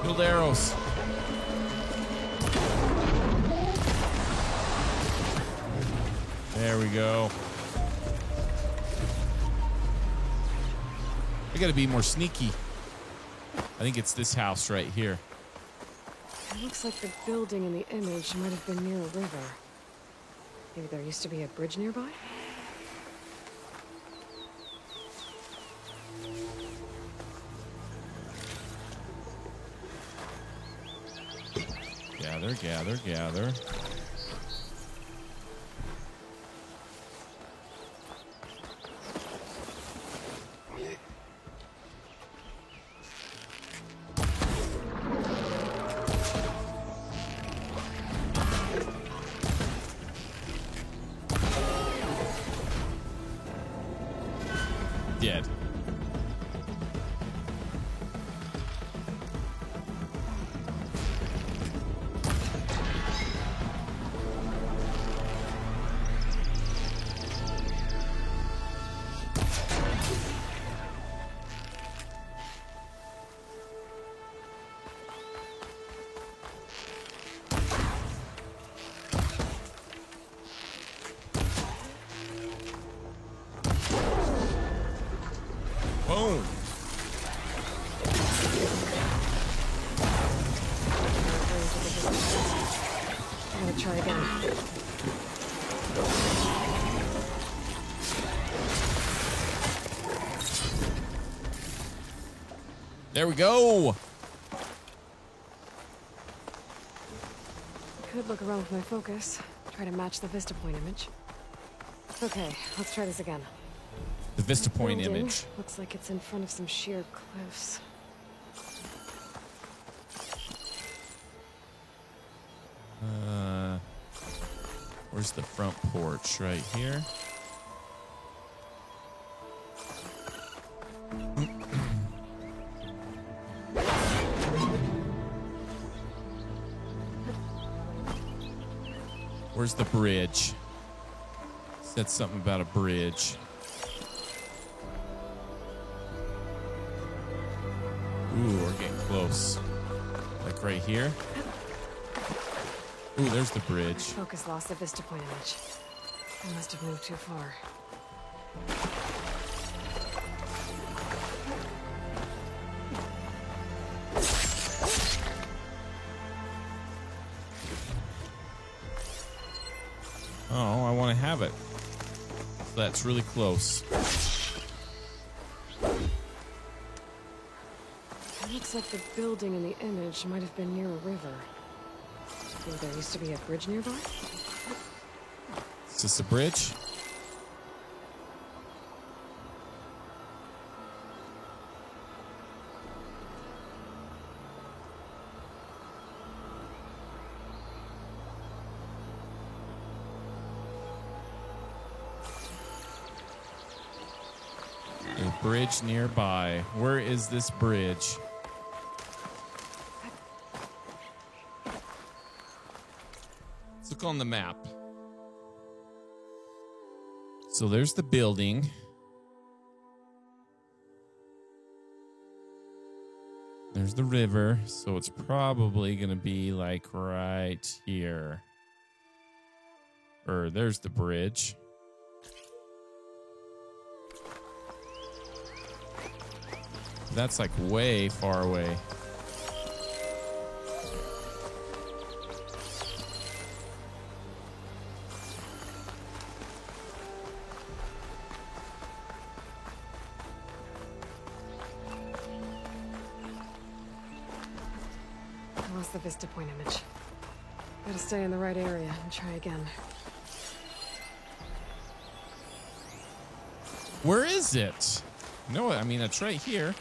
S1: Build arrows. There we go. I gotta be more sneaky. I think it's this house right here.
S4: It looks like the building in the image might have been near a river. Maybe there used to be a bridge nearby?
S1: Gather, gather, gather. Dead. Boom.
S4: I'm gonna try again.
S1: There we go.
S4: Could look around with my focus. Try to match the Vista Point image. Okay, let's try this again.
S1: The Vista Point
S4: Building
S1: image.
S4: looks like it's in front of some sheer cliffs.
S1: Where's the front porch? Right here. Where's the bridge? Said something about a bridge. Ooh, we're getting close. Like right here. Ooh, there's the bridge.
S4: Focus lost the Vista Point image. I must have moved too far.
S1: Oh, I want to have it. That's really close.
S4: It looks like the building in the image might have been near a river. Think there used to be a bridge nearby?
S1: Is this a bridge? A bridge nearby. Where is this bridge? Let's look on the map. So there's the building. There's the river. So it's probably going to be like right here. Or there's the bridge. That's like way far away.
S4: I lost the Vista Point image. Gotta stay in the right area and try again.
S1: Where is it? No, I mean, it's right here.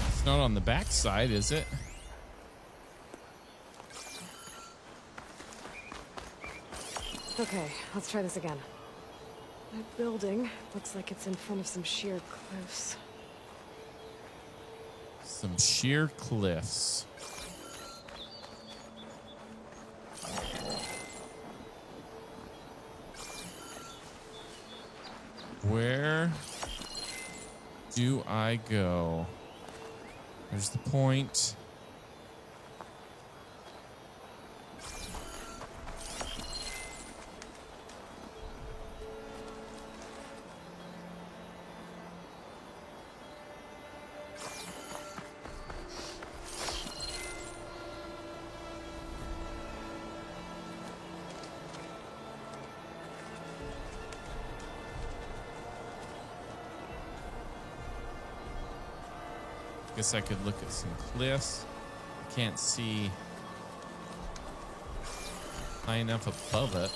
S1: It's not on the back side, is it?
S4: Okay, let's try this again. That building looks like it's in front of some sheer cliffs.
S1: Some sheer cliffs. where do I go? There's the point. Guess I could look at some cliffs. I can't see high enough above it.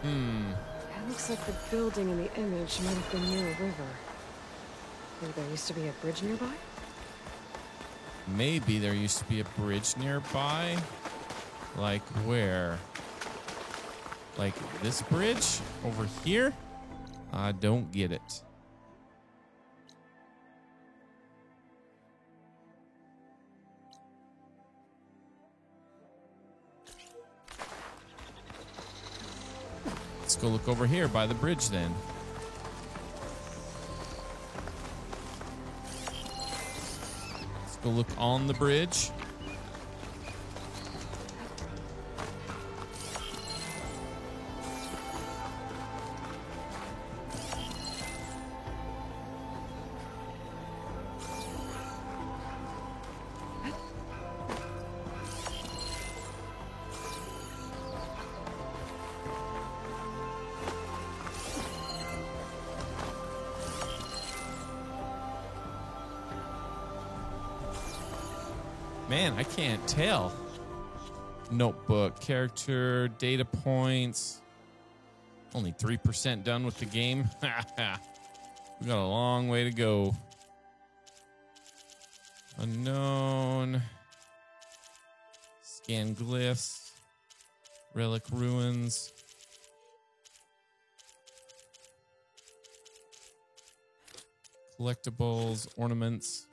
S4: It looks like the building in the image might have been near a river. Maybe there used to be a bridge nearby?
S1: Maybe there used to be a bridge nearby. Like where? Like this bridge over here? I don't get it. Let's go look over here by the bridge then. Let's go look on the bridge. Man, I can't tell. Notebook, character, data points. Only 3% done with the game. We got a long way to go. Unknown. Scan glyphs. Relic ruins. Collectibles, ornaments.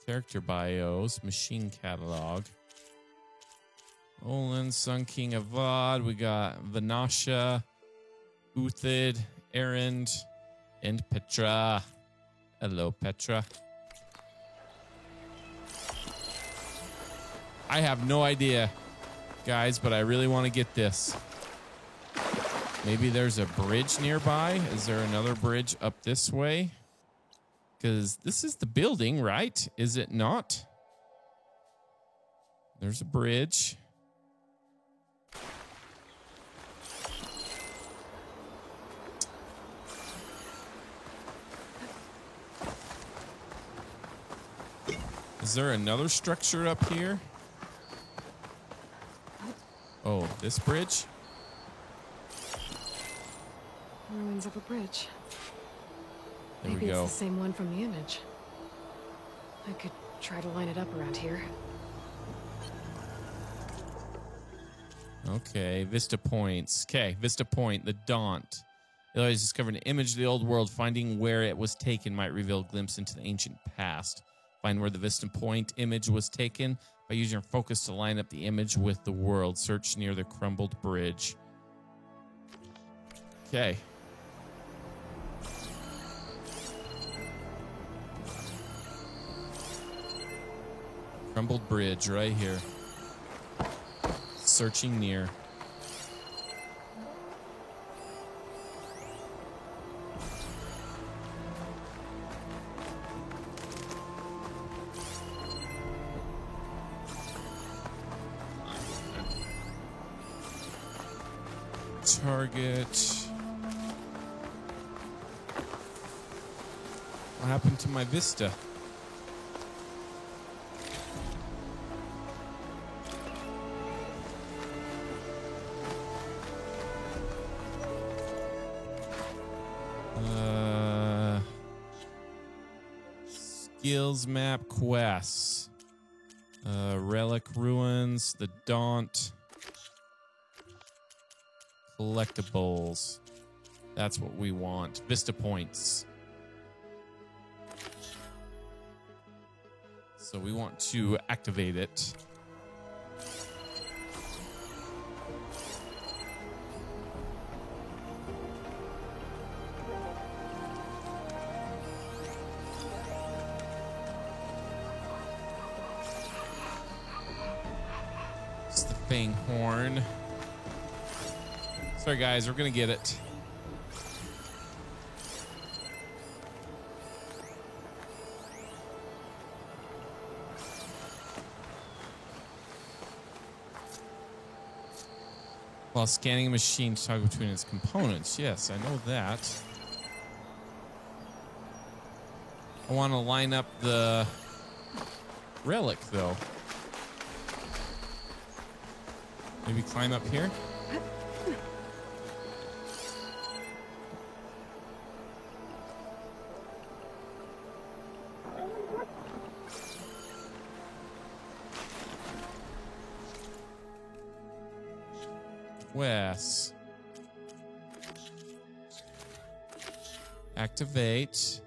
S1: Character bios, machine catalog. Olin, Sun King Avad. We got Vanasha, Uthid, Erend, and Petra. Hello, Petra. I have no idea, guys, but I really want to get this. Maybe there's a bridge nearby. Is there another bridge up this way? Because this is the building, right? Is it not? There's a bridge. Is there another structure up here? Oh, this bridge?
S4: Ruins of a bridge.
S1: There
S4: Maybe
S1: we go.
S4: it's the same one from the image. I could try to line it up around here.
S1: Okay, Vista Points. Okay, Vista Point, the Daunt. Elias discovered an image of the old world. Finding where it was taken might reveal a glimpse into the ancient past. Find where the Vista Point image was taken by using your focus to line up the image with the world. Search near the crumbled bridge. Okay. Crumbled bridge right here. Searching near. Target. What happened to my Vista? Skills map quests. Relic ruins, the Daunt. Collectibles. That's what we want. Vista points. So we want to activate it. It's the Fang Horn. Sorry guys, we're gonna get it. While scanning a machine to toggle between its components. Yes, I know that. I want to line up the relic, though. Maybe climb up here? Wes. Activate.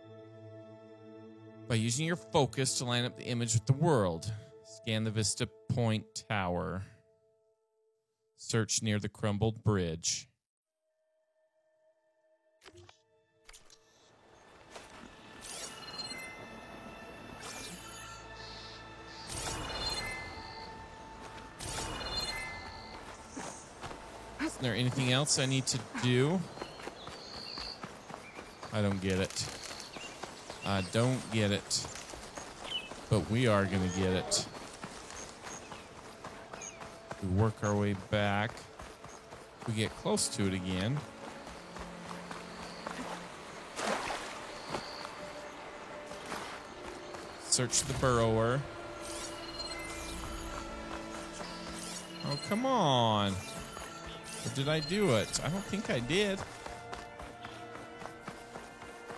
S1: By using your focus to line up the image with the world. Scan the Vista Point Tower. Search near the crumbled bridge. Is there anything else I need to do? I don't get it. I don't get it. But we are going to get it. We work our way back. We get close to it again. Search the burrower. Oh, come on. Or did I do it? I don't think I did. It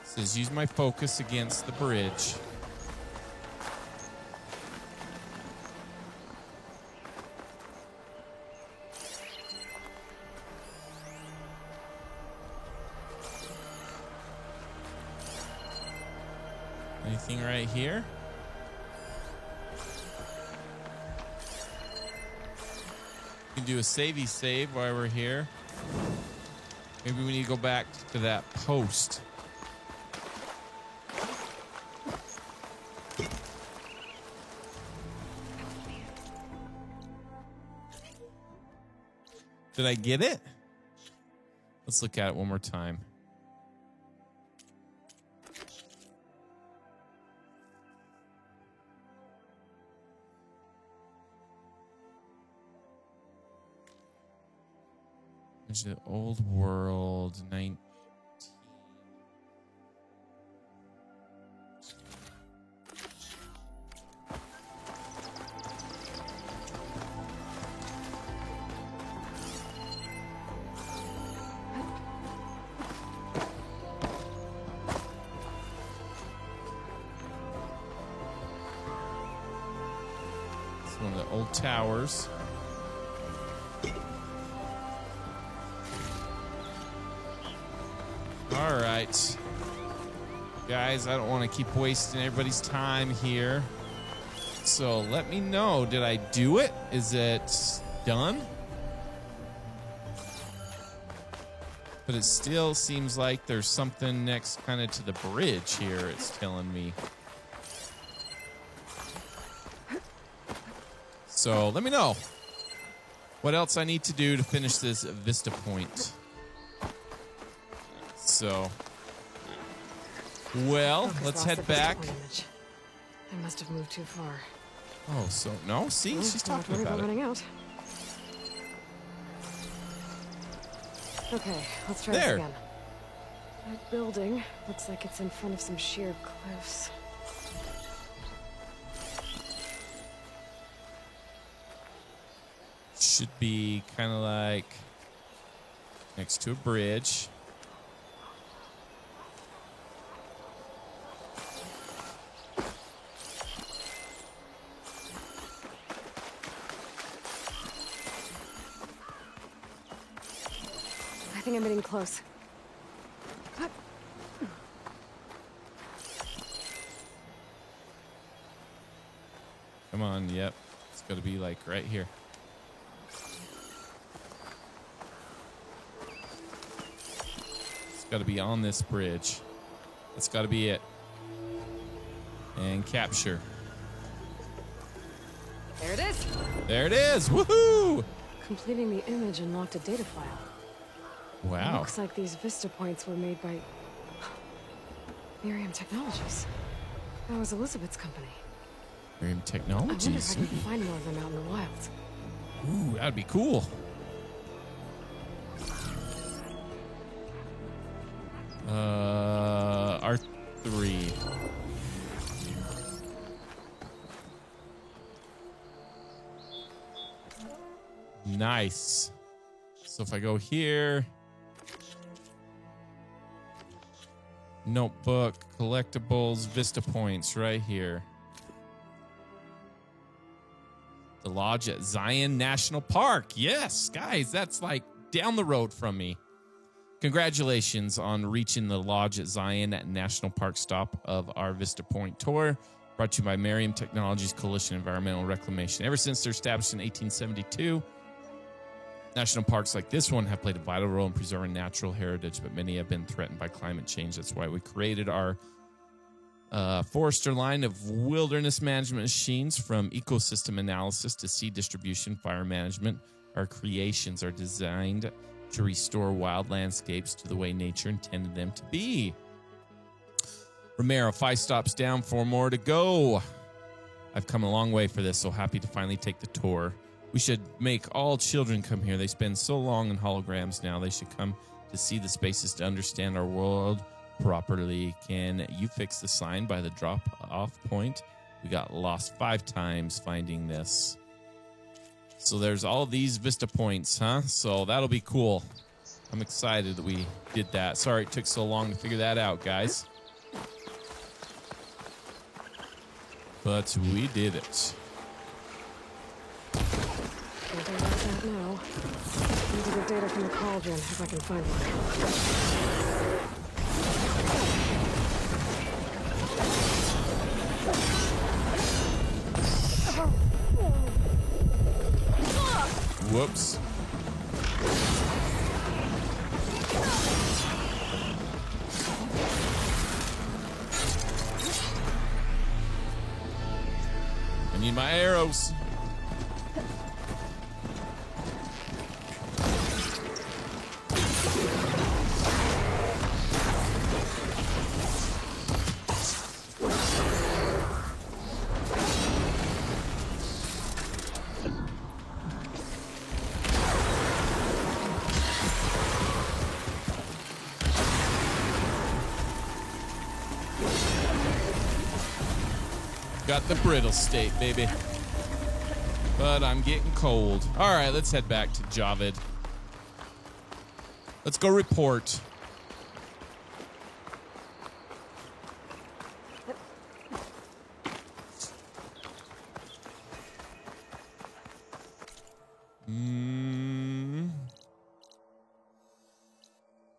S1: says use my focus against the bridge. Anything right here? We can do a savey save while we're here. Maybe we need to go back to that post. Did I get it? Let's look at it one more time. The old world 19. It's one of the old towers. All right, guys, I don't want to keep wasting everybody's time here. So let me know, did I do it? Is it done? But it still seems like there's something next kind of to the bridge here, it's telling me. So let me know what else I need to do to finish this Vista Point. So, well, let's head back.
S4: I must have moved too far.
S1: Oh, so no, see, she's talking about it.
S4: Running out. Okay, let's try
S1: this
S4: again. That building looks like it's in front of some sheer cliffs.
S1: Should be kind of like next to a bridge.
S4: I think I'm getting close.
S1: Come on, yep. It's got to be like right here. It's got to be on this bridge. That's got to be it. And capture.
S4: There it is.
S1: There it is. Woohoo!
S4: Completing the image unlocked a data file.
S1: Wow.
S4: Looks like these Vista points were made by Miriam Technologies. That was Elizabeth's company.
S1: Miriam
S4: I wonder
S1: Technologies.
S4: if I can find more of them out in the wild.
S1: Ooh, that'd be cool. R3. Nice. So if I go here, notebook, collectibles, Vista points right here. The lodge at Zion National Park. Yes, guys, that's like down the road from me. Congratulations on reaching the lodge at Zion National Park stop of our Vista Point tour. Brought to you by Miriam Technologies Coalition Environmental Reclamation. Ever since they're established in 1872, national parks like this one have played a vital role in preserving natural heritage, but many have been threatened by climate change. That's why we created our Forester line of wilderness management machines, from ecosystem analysis to seed distribution, fire management. Our creations are designed to restore wild landscapes to the way nature intended them to be. Romero, 5 stops down, 4 more to go. I've come a long way for this, so happy to finally take the tour. We should make all children come here. They spend so long in holograms now. They should come to see the spaces to understand our world properly. Can you fix the sign by the drop-off point? We got lost 5 times finding this. So there's all these Vista points, huh? So that'll be cool. I'm excited that we did that. Sorry it took so long to figure that out, guys. But we did it.
S4: Nothing like that now. Need to get data from the cauldron if I can find
S1: Whoops. I need my arrows. Got the brittle state, baby. But I'm getting cold. All right, let's head back to Javed. Let's go report.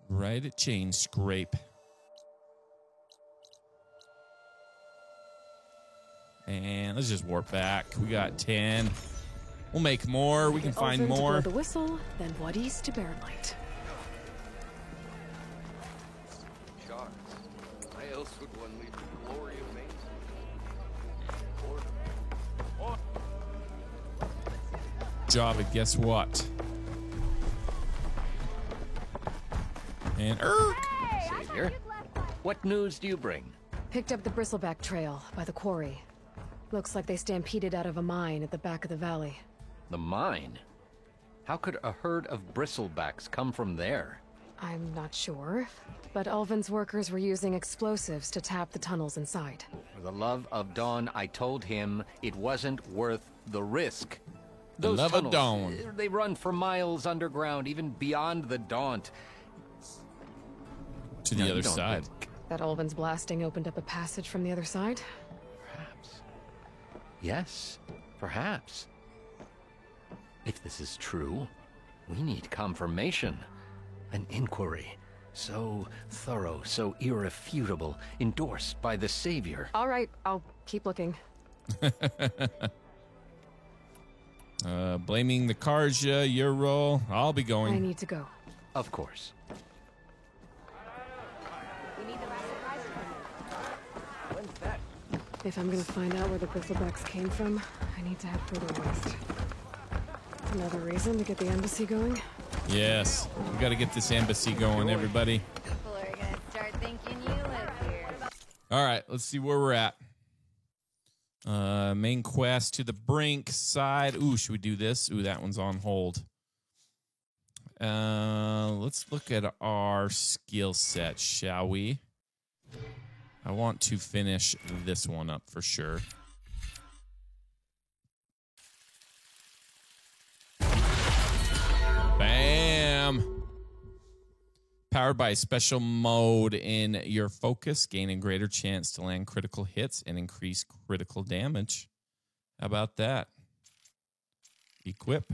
S1: Right at Chain Scrape. And let's just warp back. We got 10. We'll make more. We can find
S4: Elven
S1: more.
S4: To blow the whistle, then what east to Barren Light.
S5: Sharks. Why else would one leave the glory of Maine?
S1: Java, guess what? And
S5: Savior, what news do you bring?
S4: Picked up the Bristleback Trail by the quarry. Looks like they stampeded out of a mine at the back of the valley.
S5: The mine? How could a herd of bristlebacks come from there?
S4: I'm not sure, but Ulvin's workers were using explosives to tap the tunnels inside.
S5: For the love of Dawn, I told him it wasn't worth the risk.
S1: The
S5: Those
S1: love of
S5: tunnels,
S1: Dawn.
S5: They run for miles underground, even beyond the Daunt.
S1: To the
S5: No,
S1: other
S5: you don't
S1: side.
S4: That Ulvin's blasting opened up a passage from the other side?
S5: Yes, perhaps. If this is true, we need confirmation. An inquiry. So thorough, so irrefutable, endorsed by the Savior.
S4: All right, I'll keep looking.
S1: Blaming the Karja, your role. I'll be going.
S4: I need to go.
S5: Of course.
S4: If I'm gonna find out where the Bristlebacks came from, I need to head further west. Another reason to get the embassy going?
S1: Yes. We gotta get this embassy going, everybody.
S13: People are gonna start thinking you live here.
S1: All right, let's see where we're at. Main quest to the Brink side. Ooh, should we do this? Ooh, that one's on hold. Let's look at our skill set, shall we? I want to finish this one up for sure. Bam! Powered by a special mode in your focus, gain a greater chance to land critical hits and increase critical damage. How about that? Equip.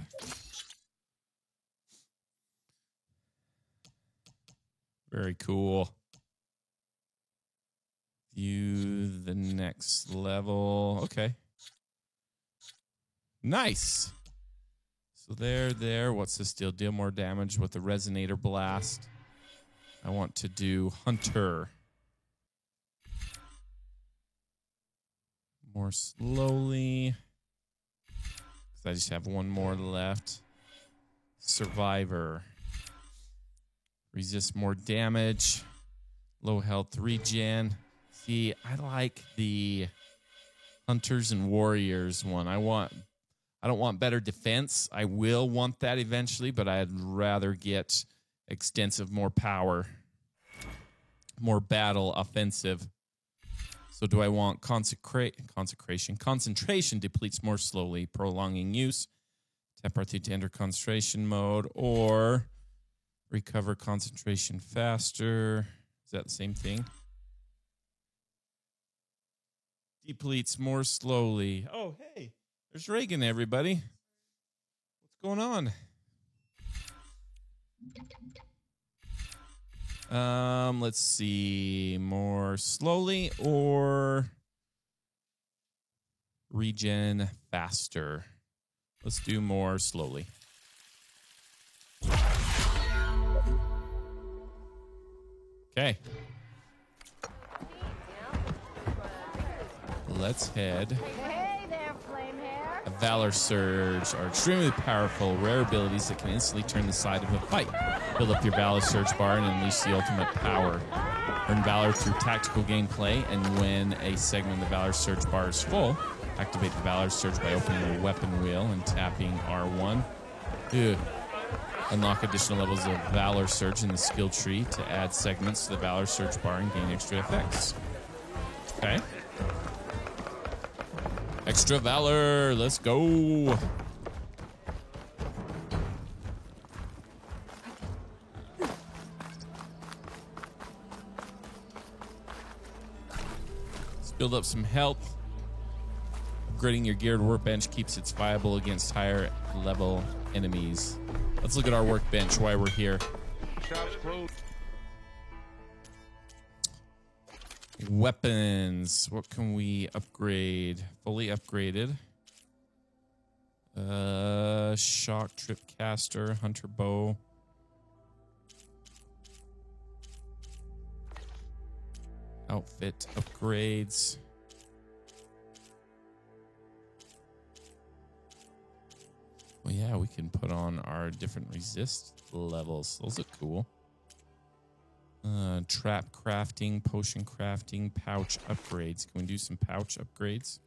S1: Very cool. View the next level. Okay. Nice. So there. What's this deal? Deal more damage with the Resonator Blast. I want to do Hunter. More slowly. Because I just have one more left. Survivor. Resist more damage. Low health regen. See, I like the Hunters and Warriors one. I don't want better defense. I will want that eventually, but I'd rather get extensive, more power, more battle, offensive. So do I want concentration? Concentration depletes more slowly, prolonging use. Tap R3 to enter concentration mode, or recover concentration faster. Is that the same thing? Depletes more slowly. Oh, hey, there's Reagan, everybody. What's going on? Let's see. More slowly or regen faster? Let's do more slowly. Okay. Let's head.
S13: Hey there, flame hair.
S1: A Valor Surge are extremely powerful, rare abilities that can instantly turn the side of a fight. Build up your Valor Surge bar and unleash the ultimate power. Earn Valor through tactical gameplay, and when a segment of the Valor Surge bar is full, activate the Valor Surge by opening the weapon wheel and tapping R1. Ew. Unlock additional levels of Valor Surge in the skill tree to add segments to the Valor Surge bar and gain extra effects. Okay. Extra Valor, let's go. Let's build up some health. Upgrading your geared workbench keeps it viable against higher level enemies. Let's look at our workbench while we're here. Weapons. What can we upgrade? Fully upgraded. Shock trip caster, hunter bow. Outfit upgrades. Well, yeah, we can put on our different resist levels. Those look cool. Trap crafting, potion crafting, pouch upgrades. Can we do some pouch upgrades?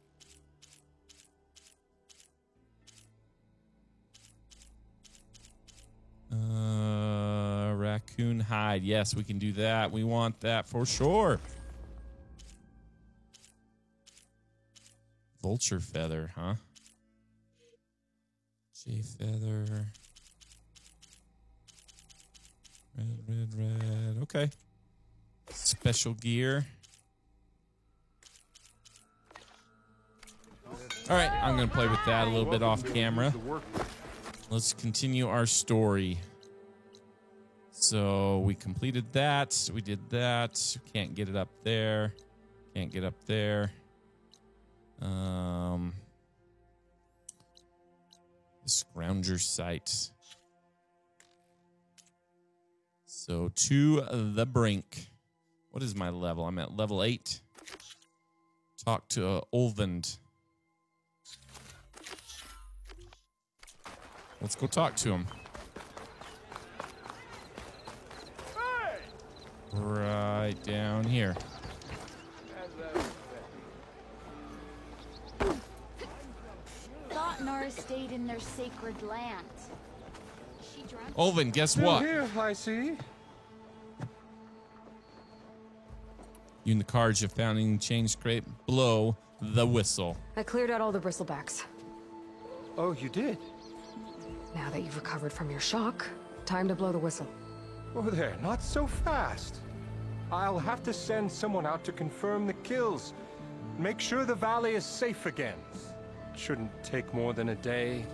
S1: Raccoon hide. Yes, we can do that. We want that for sure. Vulture feather, huh? J feather. Red. Okay. Special gear. All right, I'm going to play with that a little bit off camera. Let's continue our story. So we completed that. We did that. Can't get it up there. Can't get up there. The Scrounger site. So to the brink. What is my level? I'm at level 8. Talk to Olvend. Let's go talk to him. Right down here.
S13: Thotnar stayed in their sacred land. She drunk.
S1: Olvend, guess
S6: Still
S1: what?
S6: here, I see.
S1: You and the cards you found in Chain Scrape, blow the whistle.
S4: I cleared out all the bristlebacks.
S6: Oh, you did?
S4: Now that you've recovered from your shock, time to blow the whistle.
S6: Oh, there, not so fast. I'll have to send someone out to confirm the kills. Make sure the valley is safe again. Shouldn't take more than a day.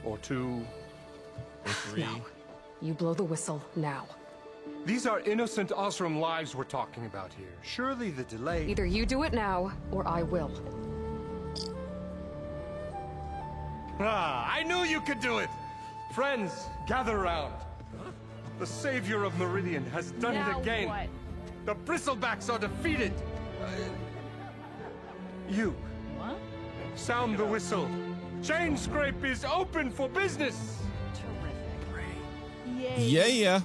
S6: Or 2.
S1: Or 3.
S4: No. You blow the whistle now.
S6: These are innocent Osram lives we're talking about here. Surely the delay...
S4: Either you do it now, or I will.
S6: Ah, I knew you could do it! Friends, gather round. The savior of Meridian has done it again.
S2: What?
S6: The Bristlebacks are defeated. You.
S2: What?
S6: Sound the whistle. Chain Scrape is open for business.
S2: Yay.
S1: Yeah.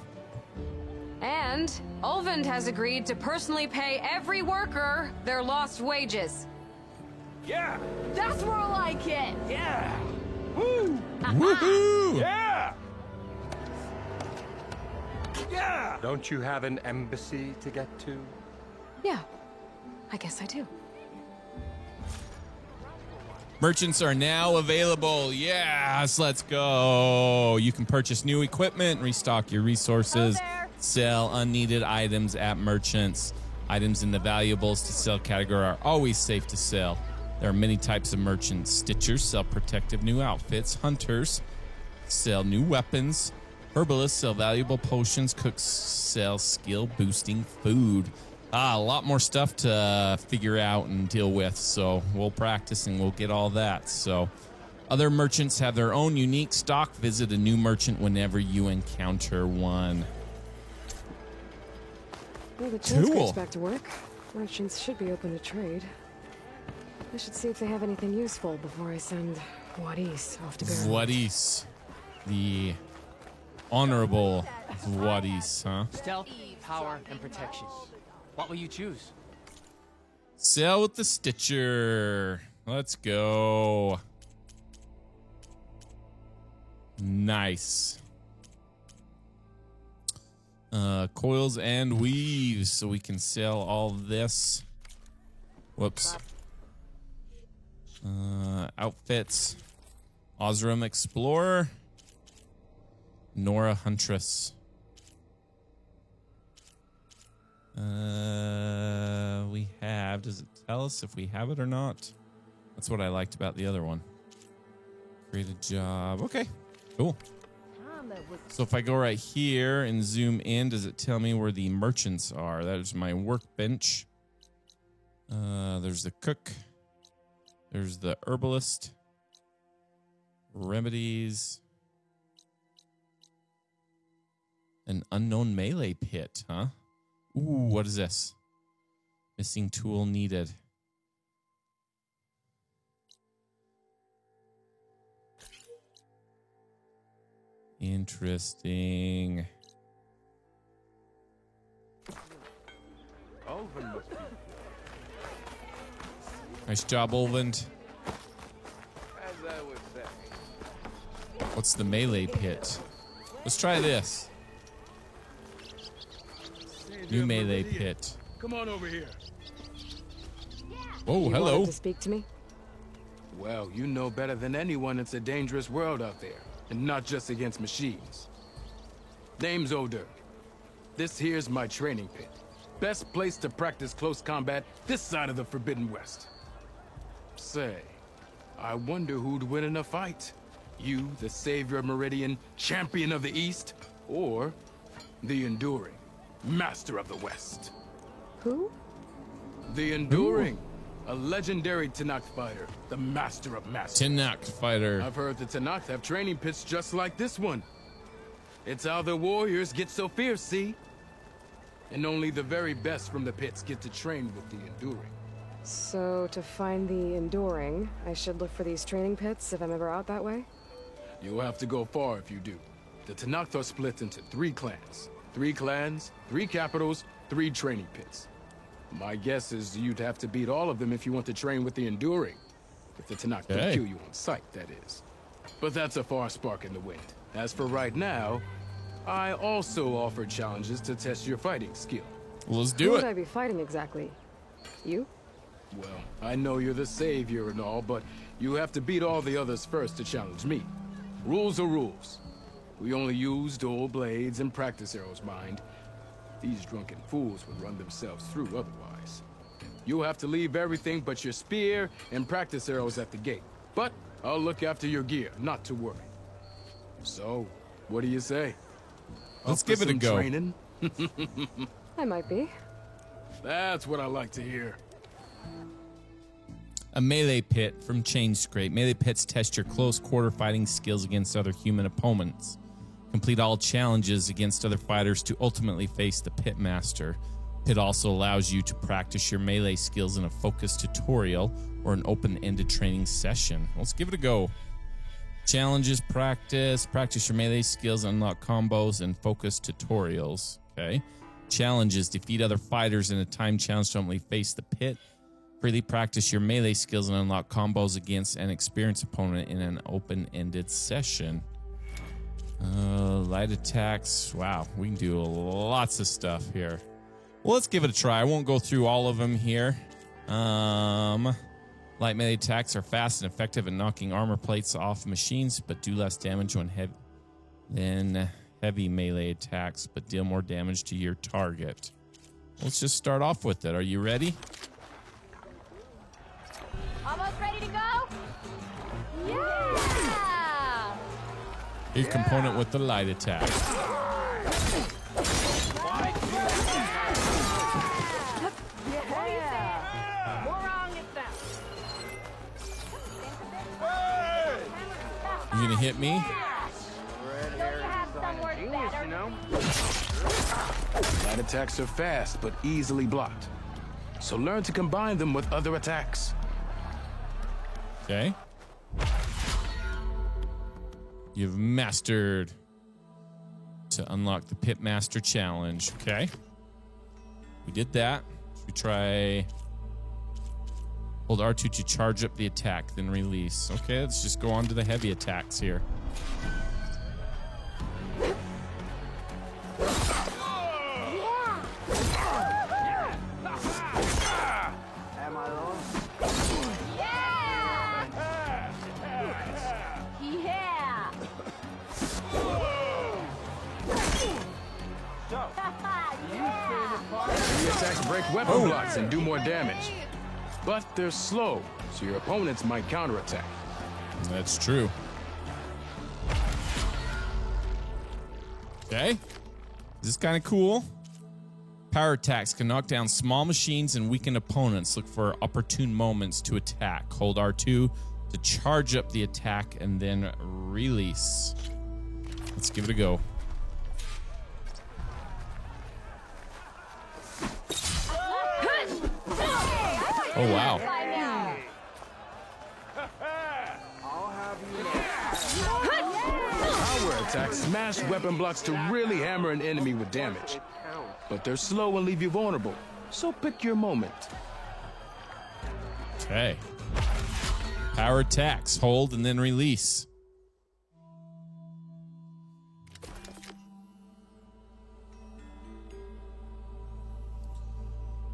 S4: And Olvend has agreed to personally pay every worker their lost wages.
S11: Yeah!
S2: That's more like it.
S11: Yeah! Woo!
S1: Woohoo!
S11: Yeah! Yeah!
S6: Don't you have an embassy to get to?
S4: Yeah, I guess I do.
S1: Merchants are now available. Yes, let's go. You can purchase new equipment, restock your resources, sell unneeded items at merchants. Items in the valuables to sell category are always safe to sell. There are many types of merchants. Stitchers sell protective new outfits. Hunters sell new weapons. Herbalists sell valuable potions. Cooks sell skill-boosting food. A lot more stuff to figure out and deal with, so we'll practice and we'll get all that. So other merchants have their own unique stock. Visit a new merchant whenever you encounter one.
S4: Well, the Chain
S1: Cool.
S4: Scrape's back to work. Merchants should be open to trade. I should see if they have anything useful before I send Wadis off to Baron.
S1: Wadis. The honorable Wadis, huh?
S12: Stealth, power, and protection. What will you choose?
S1: Sell with the Stitcher. Let's go. Nice. Coils and weaves, so we can sell all this. Whoops. Outfits. Osram Explorer. Nora Huntress. We have. Does it tell us if we have it or not? That's what I liked about the other one. Create a job. Okay, cool. So if I go right here and zoom in, does it tell me where the merchants are? That is my workbench. There's the cook. There's the herbalist. Remedies. An unknown melee pit, huh? Ooh, what is this? Missing tool needed. Interesting.
S3: Olvend must be.
S1: Nice job, Olvend.
S3: As I would say.
S1: What's the melee pit? Let's try this. New melee pit.
S3: Come on over here.
S1: Oh,
S4: You
S1: hello.
S4: wanted to speak to me?
S3: Well, you know better than anyone it's a dangerous world out there, and not just against machines. Name's Odur. This here's my training pit. Best place to practice close combat this side of the Forbidden West. Say, I wonder who'd win in a fight. You, the savior of Meridian, champion of the East, or the Enduring, master of the West.
S4: Who?
S3: The Enduring. A legendary Tenakth fighter, the master of masters.
S1: Tenakth fighter.
S3: I've heard the Tenakth have training pits just like this one. It's how the warriors get so fierce, see? And only the very best from the pits get to train with the Enduring.
S4: So, to find the Enduring, I should look for these training pits if I'm ever out that way?
S3: You'll have to go far if you do. The Tenakth are split into 3 clans. 3 clans, 3 capitals, 3 training pits. My guess is you'd have to beat all of them if you want to train with the Enduring. If the Tenakth don't kill you on sight, that is. But that's a far spark in the wind. As for right now, I also offer challenges to test your fighting skill.
S1: Well, let's do
S4: Who
S1: it.
S4: would I be fighting exactly? You?
S3: Well, I know you're the savior and all, but you have to beat all the others first to challenge me. Rules are rules. We only use dual blades and practice arrows, mind. These drunken fools would run themselves through otherwise. You'll have to leave everything but your spear and practice arrows at the gate. But I'll look after your gear, not to worry. So, what do you say?
S1: Let's give it a go.
S3: Training?
S4: I might be.
S3: That's what I like to hear.
S1: A melee pit from Chainscrape. Melee pits test your close quarter fighting skills against other human opponents. Complete all challenges against other fighters to ultimately face the pit master. Pit also allows you to practice your melee skills in a focused tutorial or an open-ended training session. Let's give it a go. Challenges, practice your melee skills, unlock combos, and focused tutorials. Okay. Challenges, defeat other fighters in a time challenge to ultimately face the pit. Freely practice your melee skills and unlock combos against an experienced opponent in an open-ended session. Light attacks. Wow, we can do lots of stuff here. Well, let's give it a try. I won't go through all of them here. Light melee attacks are fast and effective at knocking armor plates off machines, but do less damage when heavy melee attacks, but deal more damage to your target. Let's just start off with it. Are you ready?
S13: Almost ready to go? Yeah!
S1: Your component with the light attack. You gonna hit me?
S3: Light attacks are fast, but easily blocked. So learn to combine them with other attacks.
S1: Okay. You've mastered to unlock the Pit Master Challenge. Okay. We did that. Should we try... Hold R2 to charge up the attack, then release. Okay, let's just go on to the heavy attacks here.
S12: Am I on?
S13: Yeah!
S3: The attacks break weapon blocks and do more damage. But they're slow, so your opponents might counterattack.
S1: That's true. Okay. This is kind of cool. Power attacks can knock down small machines and weaken opponents. Look for opportune moments to attack. Hold R2 to charge up the attack and then release. Let's give it a go. Oh, wow.
S3: Power attacks smash weapon blocks to really hammer an enemy with damage. But they're slow and leave you vulnerable. So pick your moment.
S1: Okay. Power attacks. Hold and then release.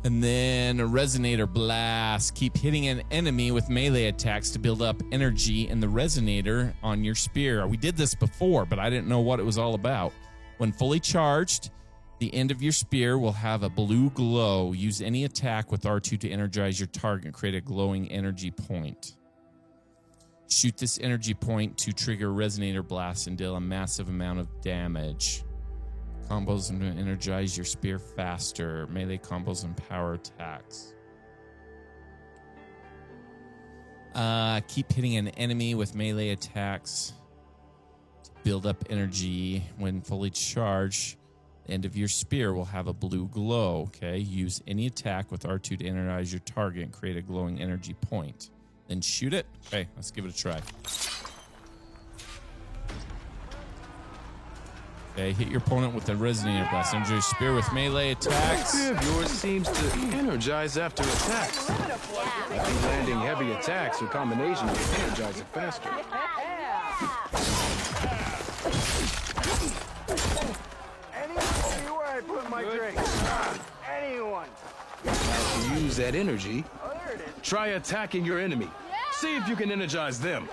S1: And then a Resonator Blast. Keep hitting an enemy with melee attacks to build up energy in the Resonator on your spear. We did this before, but I didn't know what it was all about. When fully charged, the end of your spear will have a blue glow. Use any attack with R2 to energize your target and create a glowing energy point. Shoot this energy point to trigger Resonator Blast and deal a massive amount of damage. Combos and energize your spear faster. Melee combos and power attacks. Keep hitting an enemy with melee attacks. Build up energy when fully charged. The end of your spear will have a blue glow. Okay. Use any attack with R2 to energize your target and create a glowing energy point. Then shoot it. Okay, let's give it a try. Okay, hit your opponent with a resonator blast. Energize your spear with melee attacks.
S3: Spear of yours seems to energize after attacks. Like you landing heavy attacks or combination will energize it faster.
S12: Anywhere I put my drink. Anyone.
S3: Now to use that energy, try attacking your enemy. See if you can energize them.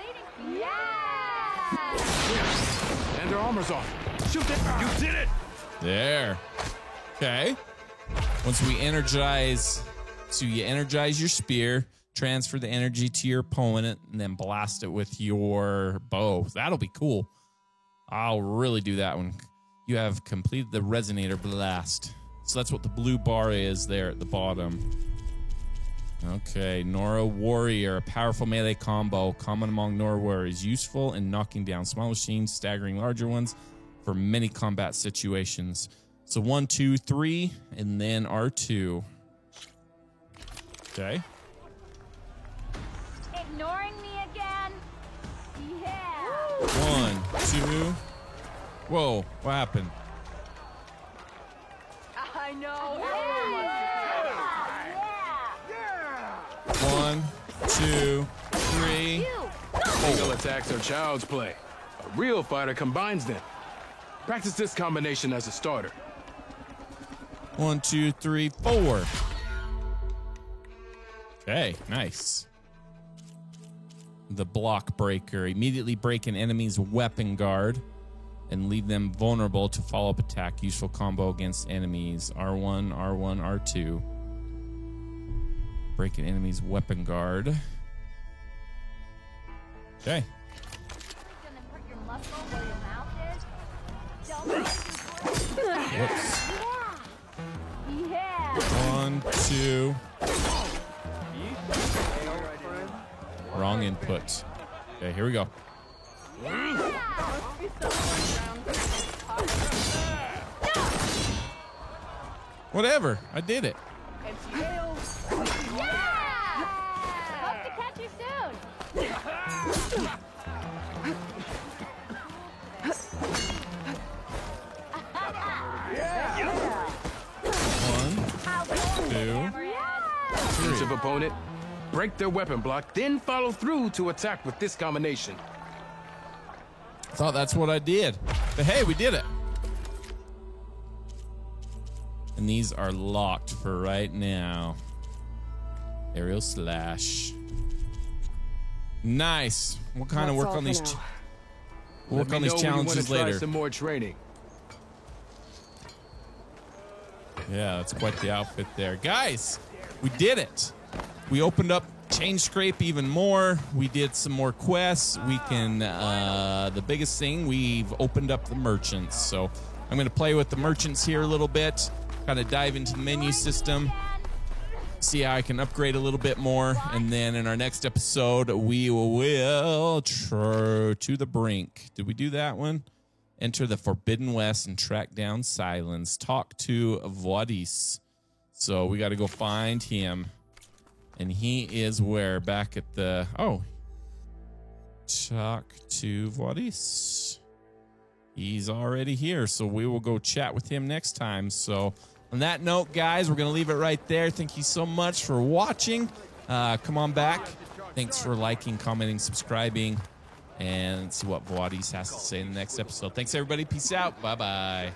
S3: And their armor's off. Shoot them. You did it.
S1: There. Okay. Once we energize, so you energize your spear, transfer the energy to your opponent, and then blast it with your bow. That'll be cool. I'll really do that one. You have completed the resonator blast. So that's what the blue bar is there at the bottom. Okay, Nora Warrior, a powerful melee combo, common among Nora Warriors, useful in knocking down small machines, staggering larger ones for many combat situations. So 1, 2, 3, and then R2. Okay.
S13: Ignoring me again? Yeah.
S1: 1, 2. Whoa, what happened?
S12: I know.
S1: 1, 2, 3.
S3: Single attacks are child's play. A real fighter combines them. Practice this combination as a starter.
S1: 1, 2, 3, 4. Okay, nice. The block breaker. Immediately break an enemy's weapon guard and leave them vulnerable to follow-up attack. Useful combo against enemies. R1, R1, R2. Break an enemy's weapon guard. Okay. Whoops. 1, 2. Wrong input. Okay, here we go. Whatever, I did it.
S13: Hope to catch you soon.
S3: Defensive opponent, break their weapon block, then follow through to attack with this combination.
S1: Thought that's what I did. But hey, we did it. And these are locked for right now. Aerial slash. Nice. We'll kind of work on these. We'll work on these challenges later.
S3: Some more training.
S1: Yeah, that's quite the outfit there. Guys, we did it. We opened up Chain Scrape even more. We did some more quests. We can, the biggest thing, we've opened up the merchants. So I'm going to play with the merchants here a little bit, kind of dive into the menu system, see how I can upgrade a little bit more. And then in our next episode, we will to the brink. Did we do that one? Enter the Forbidden West and track down Silence. Talk to Vodis. So we got to go find him. And he is where? Back at the... Oh. Talk to Vodis. He's already here. So we will go chat with him next time. So on that note, guys, we're going to leave it right there. Thank you so much for watching. Come on back. Thanks for liking, commenting, subscribing. And see what Vodis has to say in the next episode. Thanks, everybody. Peace out. Bye-bye.